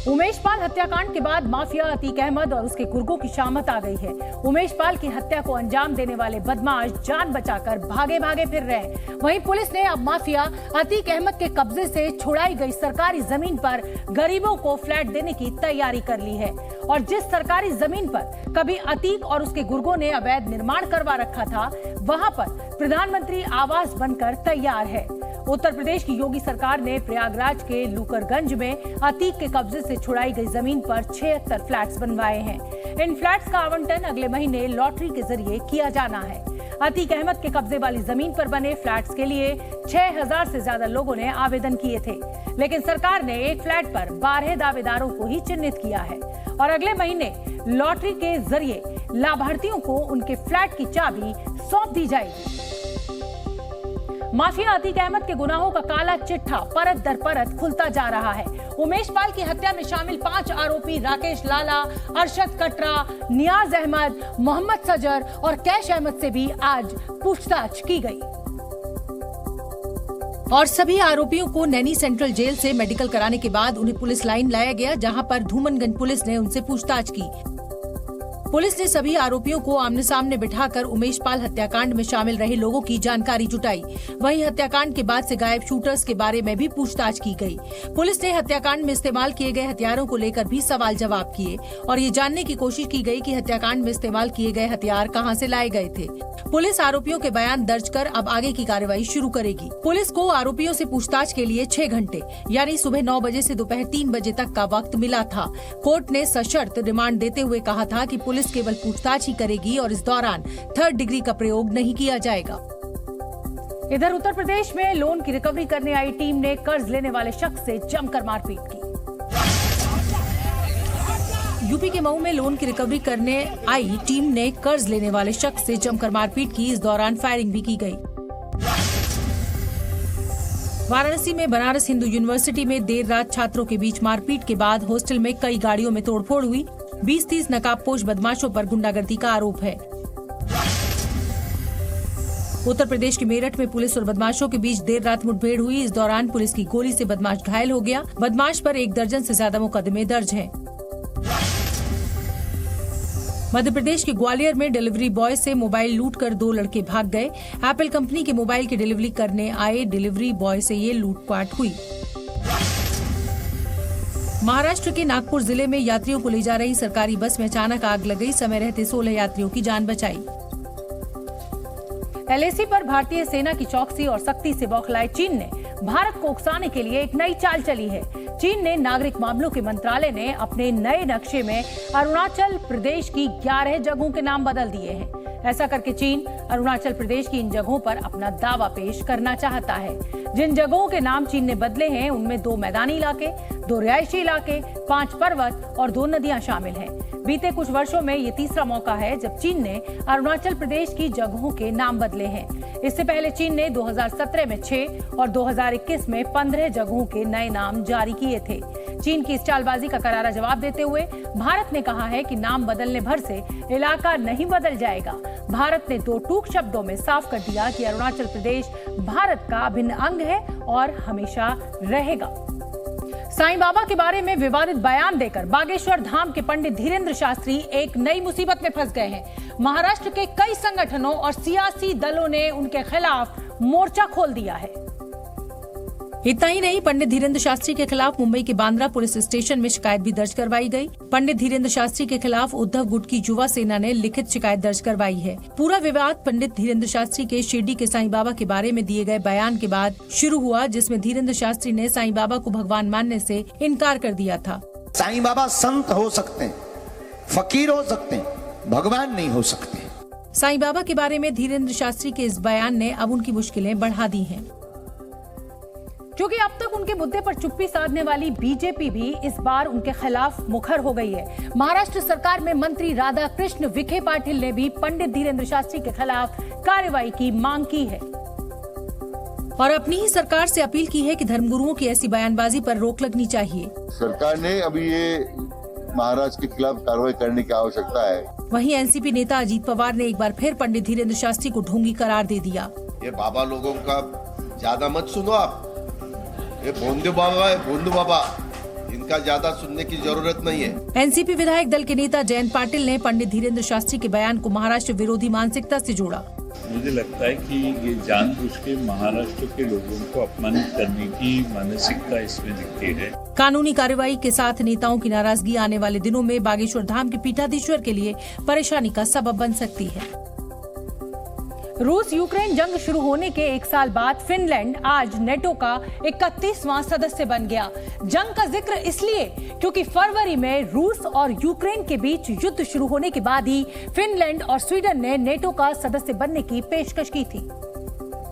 उमेश पाल हत्याकांड के बाद माफिया अतीक अहमद और उसके गुर्गों की शामत आ गई है। उमेश पाल की हत्या को अंजाम देने वाले बदमाश जान बचाकर भागे भागे फिर रहे हैं। वहीं पुलिस ने अब माफिया अतीक अहमद के कब्जे से छुड़ाई गई सरकारी जमीन पर गरीबों को फ्लैट देने की तैयारी कर ली है और जिस सरकारी जमीन पर कभी अतीक और उसके गुर्गों ने अवैध निर्माण करवा रखा था, वहां पर प्रधानमंत्री आवास बनकर तैयार है। उत्तर प्रदेश की योगी सरकार ने प्रयागराज के लूकरगंज में अतीक के कब्जे से छुड़ाई गई जमीन पर 76 फ्लैट्स बनवाए हैं। इन फ्लैट्स का आवंटन अगले महीने लॉटरी के जरिए किया जाना है। अतीक अहमद के कब्जे वाली जमीन पर बने फ्लैट्स के लिए 6000 से ज्यादा लोगों ने आवेदन किए थे, लेकिन सरकार ने एक फ्लैट पर 12 दावेदारों को ही चिन्हित किया है और अगले महीने लॉटरी के जरिए लाभार्थियों को उनके फ्लैट की चाबी सौंप दी जाएगी। माफिया अतीक अहमद के गुनाहों का काला चिट्ठा परत दर परत खुलता जा रहा है। उमेश पाल की हत्या में शामिल 5 आरोपी राकेश लाला, अरशद कटरा, नियाज अहमद, मोहम्मद सजर और कैश अहमद से भी आज पूछताछ की गई और सभी आरोपियों को नैनी सेंट्रल जेल से मेडिकल कराने के बाद उन्हें पुलिस लाइन लाया गया, जहां पर धूमनगंज पुलिस ने उनसे पूछताछ की। पुलिस ने सभी आरोपियों को आमने सामने बिठाकर उमेश पाल हत्याकांड में शामिल रहे लोगों की जानकारी जुटाई। वहीं हत्याकांड के बाद से गायब शूटर्स के बारे में भी पूछताछ की गई। पुलिस ने हत्याकांड में इस्तेमाल किए गए हथियारों को लेकर भी सवाल जवाब किए और ये जानने की कोशिश की गई कि हत्याकांड में इस्तेमाल किए गए हथियार कहां से लाए गए थे। पुलिस आरोपियों के बयान दर्ज कर अब आगे की कार्रवाई शुरू करेगी। पुलिस को आरोपियों से पूछताछ के लिए 6 घंटे यानी सुबह 9 बजे से दोपहर 3 बजे तक का वक्त मिला था। कोर्ट ने सशर्त रिमांड देते हुए कहा था कि पुलिस केवल पूछताछ ही करेगी और इस दौरान 3rd डिग्री का प्रयोग नहीं किया जाएगा। इधर उत्तर प्रदेश में लोन की रिकवरी करने आई टीम ने कर्ज लेने वाले शख्स से जमकर मारपीट की। यूपी के मऊ में लोन की रिकवरी करने आई टीम ने कर्ज लेने वाले शख्स से जमकर मारपीट की। इस दौरान फायरिंग भी की गई। वाराणसी में बनारस हिंदू यूनिवर्सिटी में देर रात छात्रों के बीच मारपीट के बाद हॉस्टल में कई गाड़ियों में तोड़फोड़ हुई। 20-30 नकाबपोश बदमाशों पर गुंडागर्दी का आरोप है। उत्तर प्रदेश के मेरठ में पुलिस और बदमाशों के बीच देर रात मुठभेड़ हुई। इस दौरान पुलिस की गोली से बदमाश घायल हो गया। बदमाश पर 1 दर्जन से ज्यादा मुकदमे दर्ज हैं। मध्य प्रदेश के ग्वालियर में डिलीवरी बॉय से मोबाइल लूटकर 2 लड़के भाग गए। एप्पल कंपनी के मोबाइल की डिलीवरी करने आए डिलीवरी बॉय से ये लूटपाट हुई। महाराष्ट्र के नागपुर जिले में यात्रियों को ले जा रही सरकारी बस में अचानक आग लग गई। समय रहते 16 यात्रियों की जान बचाई। एलएसी पर भारतीय सेना की चौकसी और सख्ती से बौखलाए चीन ने भारत को उकसाने के लिए एक नई चाल चली है। चीन ने नागरिक मामलों के मंत्रालय ने अपने नए नक्शे में अरुणाचल प्रदेश की 11 जगहों के नाम बदल दिए हैं। ऐसा करके चीन अरुणाचल प्रदेश की इन जगहों पर अपना दावा पेश करना चाहता है। जिन जगहों के नाम चीन ने बदले हैं उनमें 2 मैदानी इलाके, 2 रिहायशी इलाके, 5 पर्वत और 2 नदियां शामिल हैं। बीते कुछ वर्षों में ये तीसरा मौका है जब चीन ने अरुणाचल प्रदेश की जगहों के नाम बदले हैं। इससे पहले चीन ने 2017 में 6 और 2021 में 15 जगहों के नए नाम जारी किए थे। चीन की इस चालबाजी का करारा जवाब देते हुए भारत ने कहा है कि नाम बदलने भर से इलाका नहीं बदल जाएगा। भारत ने 2 टूक शब्दों में साफ कर दिया कि अरुणाचल प्रदेश भारत का अभिन्न अंग है और हमेशा रहेगा। साईं बाबा के बारे में विवादित बयान देकर बागेश्वर धाम के पंडित धीरेन्द्र शास्त्री एक नई मुसीबत में फंस गए हैं। महाराष्ट्र के कई संगठनों और सियासी दलों ने उनके खिलाफ मोर्चा खोल दिया है। इतना ही नहीं, पंडित धीरेन्द्र शास्त्री के खिलाफ मुंबई के बांद्रा पुलिस स्टेशन में शिकायत भी दर्ज करवाई गई। पंडित धीरेन्द्र शास्त्री के खिलाफ उद्धव गुट की युवा सेना ने लिखित शिकायत दर्ज करवाई है। पूरा विवाद पंडित धीरेन्द्र शास्त्री के शिरडी के साईं बाबा के बारे में दिए गए बयान के बाद शुरू हुआ, जिसमें धीरेन्द्र शास्त्री ने साईं बाबा को भगवान मानने से इनकार कर दिया था। साईं बाबा संत हो सकते हैं, फकीर हो सकते हैं, भगवान नहीं हो सकते। साईं बाबा के बारे में धीरेन्द्र शास्त्री के इस बयान ने अब उनकी मुश्किलें बढ़ा दी हैं। क्योंकि अब तक उनके मुद्दे पर चुप्पी साधने वाली बीजेपी भी इस बार उनके खिलाफ मुखर हो गई है। महाराष्ट्र सरकार में मंत्री राधा कृष्ण विखे पाटिल ने भी पंडित धीरेन्द्र शास्त्री के खिलाफ कार्रवाई की मांग की है और अपनी ही सरकार से अपील की है कि धर्मगुरुओं की ऐसी बयानबाजी पर रोक लगनी चाहिए। सरकार ने अभी ये महाराज के खिलाफ कार्रवाई करने की आवश्यकता है। वहीं एनसीपी नेता अजीत पवार ने एक बार फिर पंडित धीरेन्द्र शास्त्री को ढोंगी करार दे दिया। ये बाबा लोगों का ज्यादा मत सुनो आप, ये भोंदू बाबा है, भोंदू बाबा, इनका ज्यादा सुनने की जरूरत नहीं है। एनसीपी विधायक दल के नेता जयंत पाटिल ने पंडित धीरेन्द्र शास्त्री के बयान को महाराष्ट्र विरोधी मानसिकता से जोड़ा। मुझे लगता है कि ये जानबूझ के महाराष्ट्र के लोगों को अपमानित करने की मानसिकता इसमें दिखती है। कानूनी कार्रवाई के साथ नेताओं की नाराजगी आने वाले दिनों में बागेश्वर धाम के पीठाधीश्वर के लिए परेशानी का सबब बन सकती है। रूस यूक्रेन जंग शुरू होने के एक साल बाद फिनलैंड आज नेटो का 31वां सदस्य बन गया। जंग का जिक्र इसलिए क्योंकि फरवरी में रूस और यूक्रेन के बीच युद्ध शुरू होने के बाद ही फिनलैंड और स्वीडन ने नेटो का सदस्य बनने की पेशकश की थी।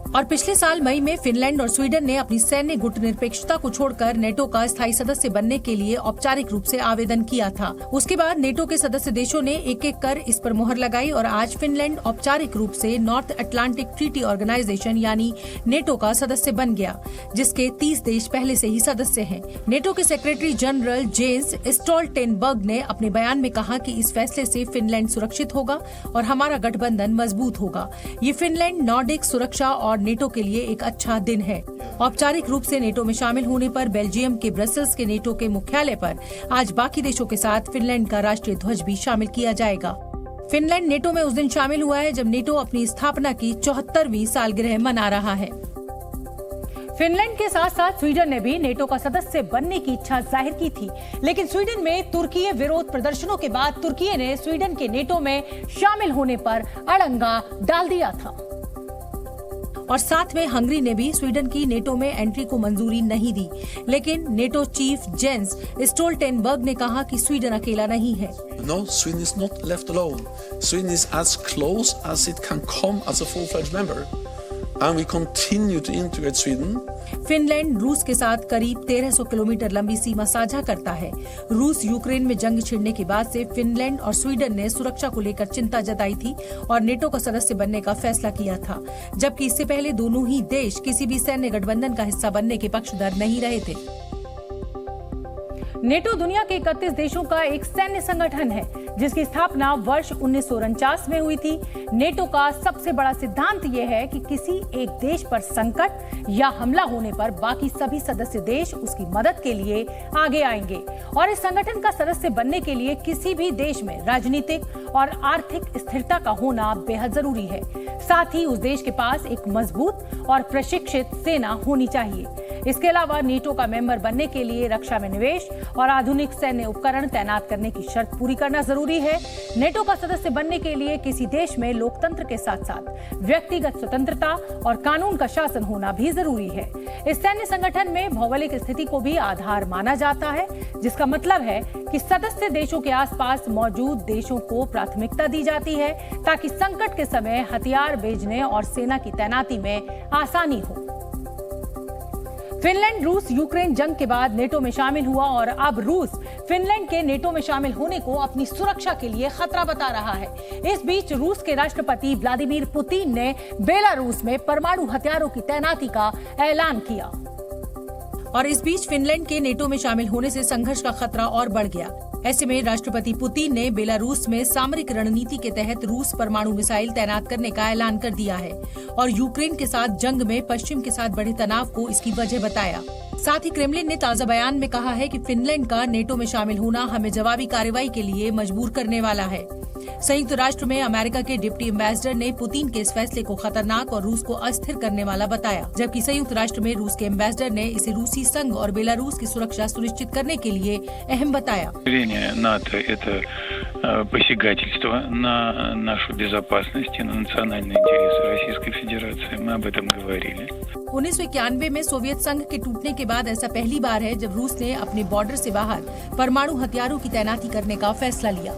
और पिछले साल मई में फिनलैंड और स्वीडन ने अपनी सैन्य गुटनिरपेक्षता को छोड़कर नेटो का स्थायी सदस्य बनने के लिए औपचारिक रूप से आवेदन किया था। उसके बाद नेटो के सदस्य देशों ने एक एक कर इस पर मुहर लगाई और आज फिनलैंड औपचारिक रूप से नॉर्थ अटलांटिक ट्रीटी ऑर्गेनाइजेशन यानी नेटो का सदस्य बन गया, जिसके 30 देश पहले से ही सदस्य हैं। नेटो के सेक्रेटरी जनरल जेंस स्टोल्टेनबर्ग ने अपने बयान में कहा कि इस फैसले से फिनलैंड सुरक्षित होगा और हमारा गठबंधन मजबूत होगा। ये फिनलैंड नॉर्डिक सुरक्षा और नेटो के लिए एक अच्छा दिन है। औपचारिक रूप से नेटो में शामिल होने पर बेल्जियम के ब्रसेल्स के नेटो के मुख्यालय पर आज बाकी देशों के साथ फिनलैंड का राष्ट्रीय ध्वज भी शामिल किया जाएगा। फिनलैंड नेटो में उस दिन शामिल हुआ है जब नेटो अपनी स्थापना की 74वीं सालगिरह मना रहा है। फिनलैंड के साथ साथ स्वीडन ने भी नेटो का सदस्य बनने की इच्छा जाहिर की थी, लेकिन स्वीडन में तुर्कीय विरोध प्रदर्शनों के बाद तुर्की ने स्वीडन के नेटो में शामिल होने पर अड़ंगा डाल दिया था। और साथ में हंगरी ने भी स्वीडन की नेटो में एंट्री को मंजूरी नहीं दी, लेकिन नेटो चीफ जेंस स्टोल्टेनबर्ग ने कहा कि स्वीडन अकेला नहीं है। No, Sweden is not left alone. Sweden is as close as it can come as a full-fledged member, and we continue to integrate Sweden. Finland रूस के साथ करीब 1300 किलोमीटर लंबी सीमा साझा करता है। रूस यूक्रेन में जंग छिड़ने के बाद से फिनलैंड और स्वीडन ने सुरक्षा को लेकर चिंता जताई थी और नेटो का सदस्य बनने का फैसला किया था, जबकि इससे पहले दोनों ही देश किसी भी सैन्य गठबंधन का हिस्सा बनने के पक्षधर नहीं रहे थे। नेटो दुनिया के 31 देशों का एक सैन्य संगठन है जिसकी स्थापना वर्ष 1949 में हुई थी। नेटो का सबसे बड़ा सिद्धांत यह है कि किसी एक देश पर संकट या हमला होने पर बाकी सभी सदस्य देश उसकी मदद के लिए आगे आएंगे और इस संगठन का सदस्य बनने के लिए किसी भी देश में राजनीतिक और आर्थिक स्थिरता का होना बेहद जरूरी है। साथ ही उस देश के पास एक मजबूत और प्रशिक्षित सेना होनी चाहिए। इसके अलावा नेटो का मेंबर बनने के लिए रक्षा में निवेश और आधुनिक सैन्य उपकरण तैनात करने की शर्त पूरी करना जरूरी है। नेटो का सदस्य बनने के लिए किसी देश में लोकतंत्र के साथ साथ व्यक्तिगत स्वतंत्रता और कानून का शासन होना भी जरूरी है। इस सैन्य संगठन में भौगोलिक स्थिति को भी आधार माना जाता है, जिसका मतलब है कि सदस्य देशों के आसपास मौजूद देशों को प्राथमिकता दी जाती है ताकि संकट के समय हथियार भेजने और सेना की तैनाती में आसानी हो। फिनलैंड रूस यूक्रेन जंग के बाद नेटो में शामिल हुआ और अब रूस फिनलैंड के नेटो में शामिल होने को अपनी सुरक्षा के लिए खतरा बता रहा है। इस बीच रूस के राष्ट्रपति व्लादिमीर पुतिन ने बेलारूस में परमाणु हथियारों की तैनाती का ऐलान किया और इस बीच फिनलैंड के नेटो में शामिल होने से संघर्ष का खतरा और बढ़ गया। ऐसे में राष्ट्रपति पुतिन ने बेलारूस में सामरिक रणनीति के तहत रूस परमाणु मिसाइल तैनात करने का ऐलान कर दिया है और यूक्रेन के साथ जंग में पश्चिम के साथ बढ़े तनाव को इसकी वजह बताया। साथ ही क्रेमलिन ने ताजा बयान में कहा है कि फिनलैंड का नेटो में शामिल होना हमें जवाबी कार्रवाई के लिए मजबूर करने वाला है। संयुक्त राष्ट्र में अमेरिका के डिप्टी एम्बेसडर ने पुतिन के इस फैसले को खतरनाक और रूस को अस्थिर करने वाला बताया, जबकि संयुक्त राष्ट्र में रूस के एम्बेसडर ने इसे रूसी संघ और बेलारूस की सुरक्षा सुनिश्चित करने के लिए अहम बताया। НАТО – это посягательство на нашу безопасность и на национальные интересы Российской Федерации. Мы об этом говорили. 1991 में सोवियत संघ के टूटने के बाद ऐसा पहली बार है जब रूस ने अपने बॉर्डर से बाहर परमाणु हथियारों की तैनाती करने का फैसला लिया।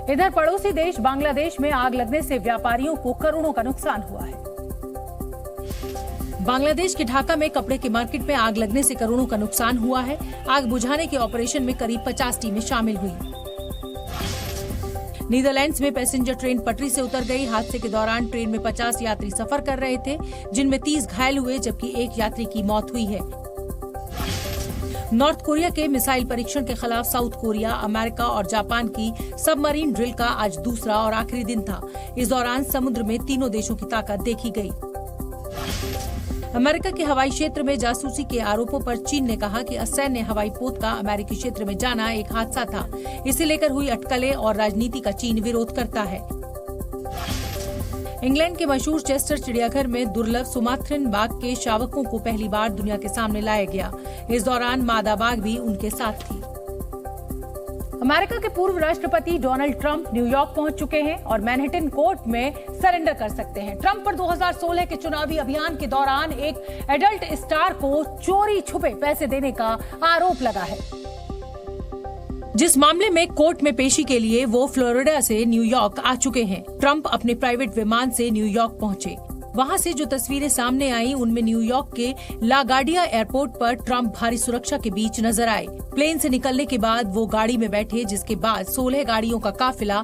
इधर पड़ोसी देश बांग्लादेश में आग लगने से व्यापारियों को करोड़ों का नुकसान हुआ है। बांग्लादेश के ढाका में कपड़े के मार्केट में आग लगने से करोड़ों का नुकसान हुआ है। आग बुझाने के ऑपरेशन में करीब 50 टीमें शामिल हुई। नीदरलैंड्स में पैसेंजर ट्रेन पटरी से उतर गई। हादसे के दौरान ट्रेन में 50 यात्री सफर कर रहे थे, जिनमें 30 घायल हुए जबकि एक यात्री की मौत हुई है। नॉर्थ कोरिया के मिसाइल परीक्षण के खिलाफ साउथ कोरिया, अमेरिका और जापान की सबमरीन ड्रिल का आज दूसरा और आखिरी दिन था। इस दौरान समुद्र में तीनों देशों की ताकत देखी गई। अमेरिका के हवाई क्षेत्र में जासूसी के आरोपों पर चीन ने कहा कि असैन्य हवाई पोत का अमेरिकी क्षेत्र में जाना एक हादसा था। इसे लेकर हुई अटकलें और राजनीति का चीन विरोध करता है। इंग्लैंड के मशहूर चेस्टर चिड़ियाघर में दुर्लभ सुमात्रिन बाघ के शावकों को पहली बार दुनिया के सामने लाया गया। इस दौरान मादा बाघ भी उनके साथ थी। अमेरिका के पूर्व राष्ट्रपति डोनाल्ड ट्रंप न्यूयॉर्क पहुंच चुके हैं और मैनहट्टन कोर्ट में सरेंडर कर सकते हैं। ट्रंप पर 2016 के चुनावी अभियान के दौरान एक एडल्ट स्टार को चोरी छुपे पैसे देने का आरोप लगा है, जिस मामले में कोर्ट में पेशी के लिए वो फ्लोरिडा से न्यूयॉर्क आ चुके हैं। ट्रंप अपने प्राइवेट विमान से न्यूयॉर्क पहुंचे। वहां से जो तस्वीरें सामने आई उनमें न्यूयॉर्क के लागार्डिया एयरपोर्ट पर ट्रंप भारी सुरक्षा के बीच नजर आए। प्लेन से निकलने के बाद वो गाड़ी में बैठे, जिसके बाद 16 गाड़ियों का काफिला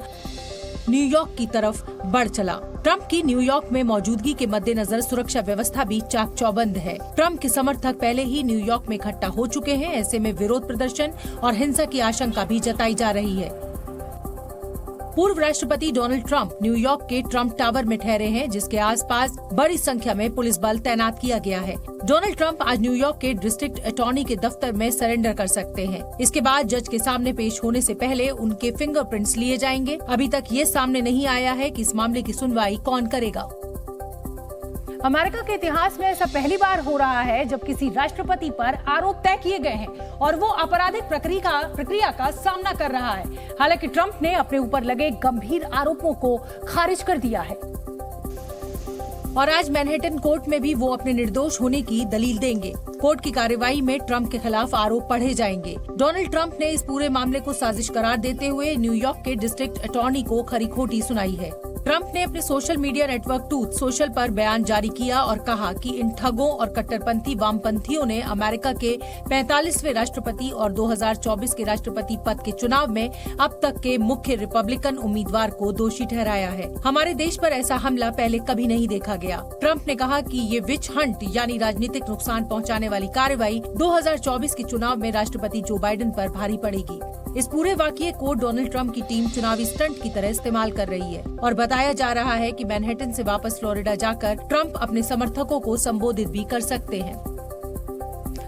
न्यूयॉर्क की तरफ बढ़ चला। ट्रंप की न्यूयॉर्क में मौजूदगी के मद्देनजर सुरक्षा व्यवस्था भी चाक चौबंद है। ट्रंप के समर्थक पहले ही न्यूयॉर्क में इकट्ठा हो चुके हैं। ऐसे में विरोध प्रदर्शन और हिंसा की आशंका भी जताई जा रही है। पूर्व राष्ट्रपति डोनाल्ड ट्रंप न्यूयॉर्क के ट्रंप टावर में ठहरे हैं, जिसके आसपास बड़ी संख्या में पुलिस बल तैनात किया गया है। डोनाल्ड ट्रंप आज न्यूयॉर्क के डिस्ट्रिक्ट अटॉर्नी के दफ्तर में सरेंडर कर सकते हैं। इसके बाद जज के सामने पेश होने से पहले उनके फिंगरप्रिंट्स लिए जाएंगे। अभी तक ये सामने नहीं आया है कि इस मामले की सुनवाई कौन करेगा। अमेरिका के इतिहास में ऐसा पहली बार हो रहा है जब किसी राष्ट्रपति पर आरोप तय किए गए हैं और वो आपराधिक प्रक्रिया का सामना कर रहा है। हालांकि ट्रंप ने अपने ऊपर लगे गंभीर आरोपों को खारिज कर दिया है और आज मैनहट्टन कोर्ट में भी वो अपने निर्दोष होने की दलील देंगे। कोर्ट की कार्यवाही में ट्रंप के खिलाफ आरोप पढ़े जाएंगे। डोनाल्ड ट्रंप ने इस पूरे मामले को साजिश करार देते हुए न्यूयॉर्क के डिस्ट्रिक्ट अटॉर्नी को खरी खोटी सुनाई है। ट्रंप ने अपने social media network truth social पर बयान जारी किया और कहा कि इन ठगों और कट्टरपंथी वामपंथियों ने अमेरिका के 45वें राष्ट्रपति और 2024 के राष्ट्रपति पद के चुनाव में अब तक के मुख्य रिपब्लिकन उम्मीदवार को दोषी ठहराया है। हमारे देश पर ऐसा हमला पहले कभी नहीं देखा गया। ट्रंप ने कहा कि ये विच हंट यानी राजनीतिक नुकसान पहुंचाने वाली कार्रवाई 2024 के चुनाव में राष्ट्रपति जो बाइडेन पर भारी पड़ेगी। इस पूरे वाकये को डोनाल्ड ट्रंप की टीम चुनावी स्टंट की तरह इस्तेमाल कर रही है और बताया जा रहा है कि मैनहट्टन से वापस फ्लोरिडा जाकर ट्रंप अपने समर्थकों को संबोधित भी कर सकते हैं।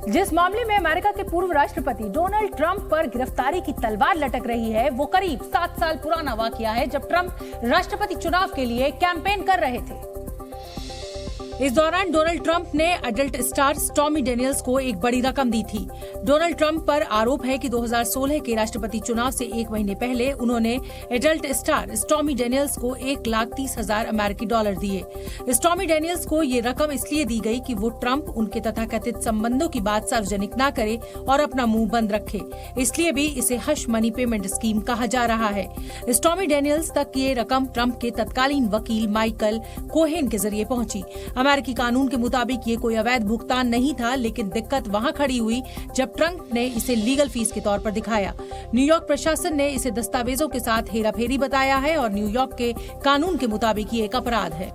जिस मामले में अमेरिका के पूर्व राष्ट्रपति डोनाल्ड ट्रंप पर गिरफ्तारी की तलवार लटक रही है, वो करीब 7 साल पुराना वाकया है जब ट्रंप राष्ट्रपति चुनाव के लिए कैंपेन कर रहे थे। इस दौरान डोनाल्ड ट्रंप ने एडल्ट स्टार स्टॉर्मी डेनियल्स को एक बड़ी रकम दी थी। डोनाल्ड ट्रंप पर आरोप है कि 2016 के राष्ट्रपति चुनाव से 1 महीने पहले उन्होंने एडल्ट स्टार स्टॉर्मी डेनियल्स को $1,30,000 अमेरिकी डॉलर दिए। स्टॉर्मी डेनियल्स को ये रकम इसलिए दी गई कि वो ट्रंप उनके तथाकथित संबंधों की बात सार्वजनिक न करे और अपना मुंह बंद रखे। इसलिए भी इसे हश मनी पेमेंट स्कीम कहा जा रहा है। स्टॉर्मी डेनियल्स तक ये रकम ट्रंप के तत्कालीन वकील माइकल कोहेन के जरिए पहुंची। अमेरिकी कानून के मुताबिक ये कोई अवैध भुगतान नहीं था, लेकिन दिक्कत वहां खड़ी हुई जब ट्रंप ने इसे लीगल फीस के तौर पर दिखाया। न्यूयॉर्क प्रशासन ने इसे दस्तावेजों के साथ हेराफेरी बताया है और न्यूयॉर्क के कानून के मुताबिक ये एक अपराध है।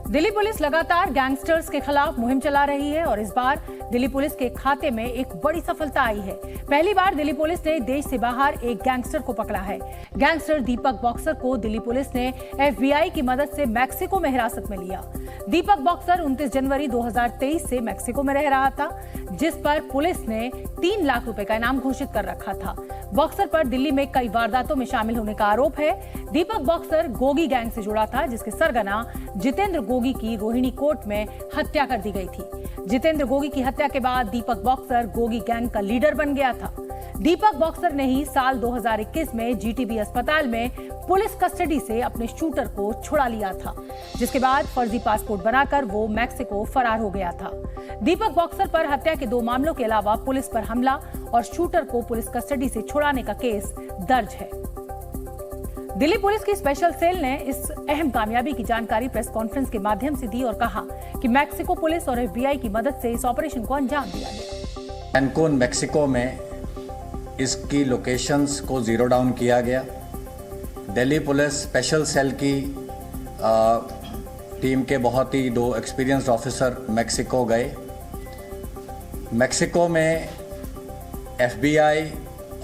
दिल्ली पुलिस लगातार गैंगस्टर्स के खिलाफ मुहिम चला रही है और इस बार दिल्ली पुलिस के खाते में एक बड़ी सफलता आई है। पहली बार दिल्ली पुलिस ने देश से बाहर एक गैंगस्टर को पकड़ा है। गैंगस्टर दीपक बॉक्सर को दिल्ली पुलिस ने FBI की मदद से मैक्सिको में हिरासत में लिया। दीपक बॉक्सर 29 जनवरी 2023 से मैक्सिको में रह रहा था, जिस पर पुलिस ने 3 लाख रुपए का इनाम घोषित कर रखा था। बॉक्सर पर दिल्ली में कई वारदातों में शामिल होने का आरोप है। दीपक बॉक्सर गोगी गैंग से जुड़ा था, जिसके सरगना जितेंद्र गोगी की रोहिणी कोर्ट में हत्या कर दी गई थी। जितेंद्र गोगी की हत्या के बाद दीपक बॉक्सर गोगी गैंग का लीडर बन गया था। दीपक बॉक्सर ने ही साल 2021 में GTB अस्पताल में पुलिस कस्टडी से अपने शूटर को छुड़ा लिया था, जिसके बाद फर्जी पासपोर्ट बनाकर वो मैक्सिको फरार हो गया था। दीपक बॉक्सर पर हत्या के 2 मामलों के अलावा पुलिस पर हमला और शूटर को पुलिस कस्टडी से छुड़ाने का केस दर्ज है। दिल्ली पुलिस की स्पेशल सेल ने इस अहम कामयाबी की जानकारी प्रेस कॉन्फ्रेंस के माध्यम से दी और कहा कि मैक्सिको पुलिस और FBI की मदद से इस ऑपरेशन को अंजाम दिया गया। कैनकून मैक्सिको में इसकी लोकेशंस को जीरो डाउन किया गया। दिल्ली पुलिस स्पेशल सेल की टीम के बहुत ही 2 एक्सपीरियंस्ड ऑफिसर मैक्सिको गए। मैक्सिको में FBI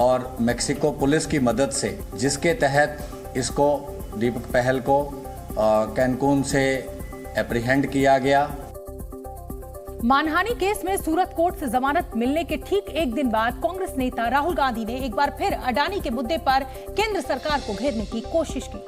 और मैक्सिको पुलिस की मदद से, जिसके तहत इसको दीपक पहल को कैनकून से एप्रीहेंड किया गया। मानहानि केस में सूरत कोर्ट से जमानत मिलने के ठीक एक दिन बाद कांग्रेस नेता राहुल गांधी ने एक बार फिर अडानी के मुद्दे पर केंद्र सरकार को घेरने की कोशिश की।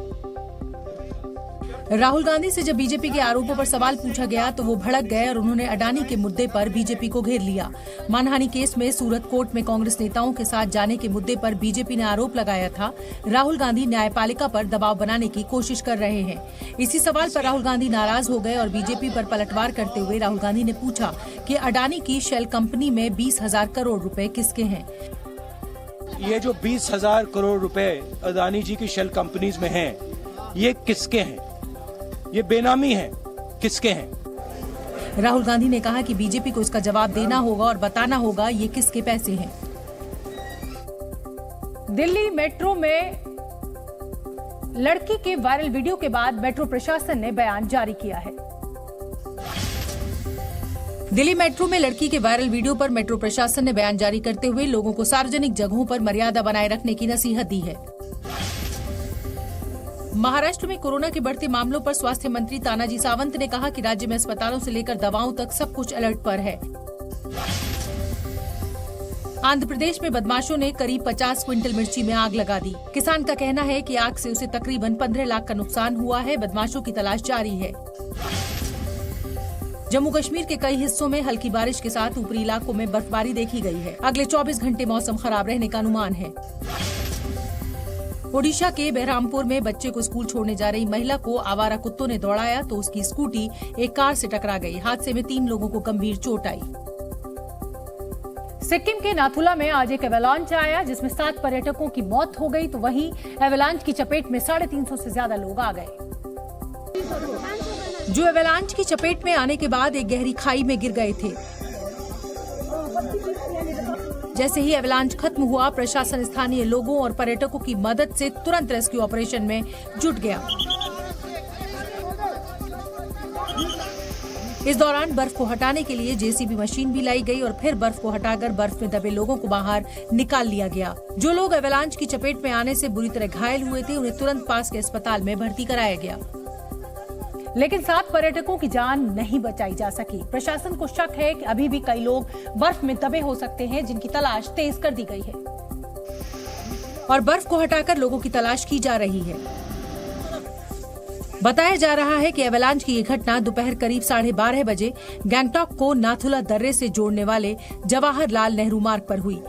राहुल गांधी से जब बीजेपी के आरोपों पर सवाल पूछा गया तो वो भड़क गए और उन्होंने अडानी के मुद्दे पर बीजेपी को घेर लिया। मानहानि केस में सूरत कोर्ट में कांग्रेस नेताओं के साथ जाने के मुद्दे पर बीजेपी ने आरोप लगाया था राहुल गांधी न्यायपालिका पर दबाव बनाने की कोशिश कर रहे हैं। इसी सवाल पर राहुल गांधी नाराज हो गए और बीजेपी पर पलटवार करते हुए राहुल गांधी ने पूछा कि अडानी की शेल कंपनी में 20,000 करोड़ रुपए किसके हैं। ये जो 20,000 करोड़ रुपए अडानी जी की शेल कंपनीज में हैं, ये किसके हैं? ये बेनामी है, किसके हैं? राहुल गांधी ने कहा कि बीजेपी को इसका जवाब देना होगा और बताना होगा ये किसके पैसे हैं। दिल्ली मेट्रो में लड़की के वायरल वीडियो के बाद मेट्रो प्रशासन ने बयान जारी किया है। दिल्ली मेट्रो में लड़की के वायरल वीडियो पर मेट्रो प्रशासन ने बयान जारी करते हुए लोगों को सार्वजनिक जगहों पर मर्यादा बनाए रखने की नसीहत दी है। महाराष्ट्र में कोरोना के बढ़ते मामलों पर स्वास्थ्य मंत्री तानाजी सावंत ने कहा कि राज्य में अस्पतालों से लेकर दवाओं तक सब कुछ अलर्ट पर है। आंध्र प्रदेश में बदमाशों ने करीब 50 क्विंटल मिर्ची में आग लगा दी। किसान का कहना है कि आग से उसे तकरीबन 15 लाख का नुकसान हुआ है। बदमाशों की तलाश जारी है। जम्मू कश्मीर के कई हिस्सों में हल्की बारिश के साथ ऊपरी इलाकों में बर्फबारी देखी गई है। अगले 24 घंटे मौसम खराब रहने का अनुमान है। ओडिशा के बहरामपुर में बच्चे को स्कूल छोड़ने जा रही महिला को आवारा कुत्तों ने दौड़ाया तो उसकी स्कूटी एक कार से टकरा गई। हादसे में 3 लोगों को गंभीर चोट आई। सिक्किम के नाथुला में आज एक एवलांच आया जिसमें 7 पर्यटकों की मौत हो गई तो वहीं एवलांच की चपेट में 350 से ज्यादा लोग आ गए जो एवलांच की चपेट में आने के बाद एक गहरी खाई में गिर गए थे। जैसे ही एवलांच खत्म हुआ, प्रशासन स्थानीय लोगों और पर्यटकों की मदद से तुरंत रेस्क्यू ऑपरेशन में जुट गया। इस दौरान बर्फ को हटाने के लिए जेसीबी मशीन भी लाई गई और फिर बर्फ को हटाकर बर्फ में दबे लोगों को बाहर निकाल लिया गया। जो लोग एवलांच की चपेट में आने से बुरी तरह घायल हुए थे उन्हें तुरंत पास के अस्पताल में भर्ती कराया गया, लेकिन 7 पर्यटकों की जान नहीं बचाई जा सकी। प्रशासन को शक है कि अभी भी कई लोग बर्फ में दबे हो सकते हैं जिनकी तलाश तेज कर दी गई है और बर्फ को हटाकर लोगों की तलाश की जा रही है। बताया जा रहा है कि एवलांच की ये घटना दोपहर करीब 12:30 बजे गैंगटॉक को नाथुला दर्रे से जोड़ने वाले जवाहरलाल नेहरू मार्ग पर हुई।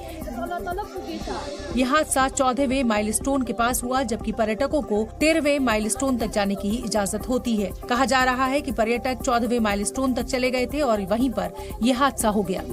यह हादसा 14वें माइलस्टोन के पास हुआ जबकि पर्यटकों को 13वें माइलस्टोन तक जाने की इजाजत होती है। कहा जा रहा है कि पर्यटक 14वें माइलस्टोन तक चले गए थे और वहीं पर यह हादसा हो गया।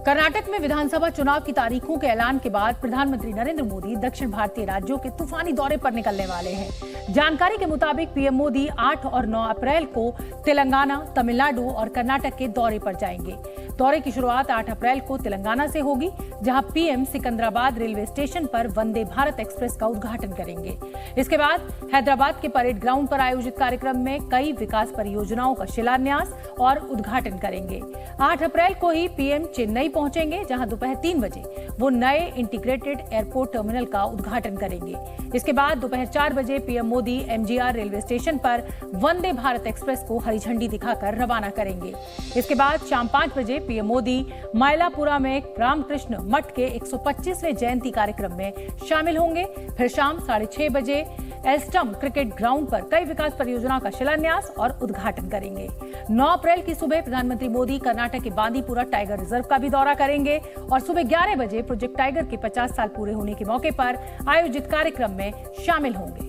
कर्नाटक में विधानसभा चुनाव की तारीखों के ऐलान के बाद प्रधानमंत्री नरेंद्र मोदी दक्षिण भारतीय राज्यों के तूफानी दौरे पर निकलने वाले हैं। जानकारी के मुताबिक पीएम मोदी 8 और 9 अप्रैल को तेलंगाना, तमिलनाडु और कर्नाटक के दौरे पर जाएंगे। दौरे की शुरुआत 8 अप्रैल को तेलंगाना से होगी, जहां पीएम सिकंदराबाद रेलवे स्टेशन पर वंदे भारत एक्सप्रेस का उद्घाटन करेंगे। इसके बाद हैदराबाद के परेड ग्राउंड पर आयोजित कार्यक्रम में कई विकास परियोजनाओं का शिलान्यास और उद्घाटन करेंगे। 8 अप्रैल को ही पीएम चेन्नई पहुंचेंगे, जहां दोपहर 3 बजे वो नए इंटीग्रेटेड एयरपोर्ट टर्मिनल का उद्घाटन करेंगे। इसके बाद दोपहर 4 बजे PM Modi MGR railway station पर वंदे भारत एक्सप्रेस को हरी झंडी दिखाकर रवाना करेंगे। इसके बाद शाम 5 बजे पीएम मोदी मायलापुरा में रामकृष्ण मठ के 125वें जयंती कार्यक्रम में शामिल होंगे। फिर शाम 6:30 बजे एल्स्टम क्रिकेट ग्राउंड पर कई विकास परियोजनाओं का शिलान्यास और उद्घाटन करेंगे। 9 अप्रैल की सुबह प्रधानमंत्री मोदी कर्नाटक के बांदीपुरा टाइगर रिजर्व का भी दौरा करेंगे और सुबह 11 बजे प्रोजेक्ट टाइगर के 50 साल पूरे होने के मौके पर आयोजित कार्यक्रम में शामिल होंगे।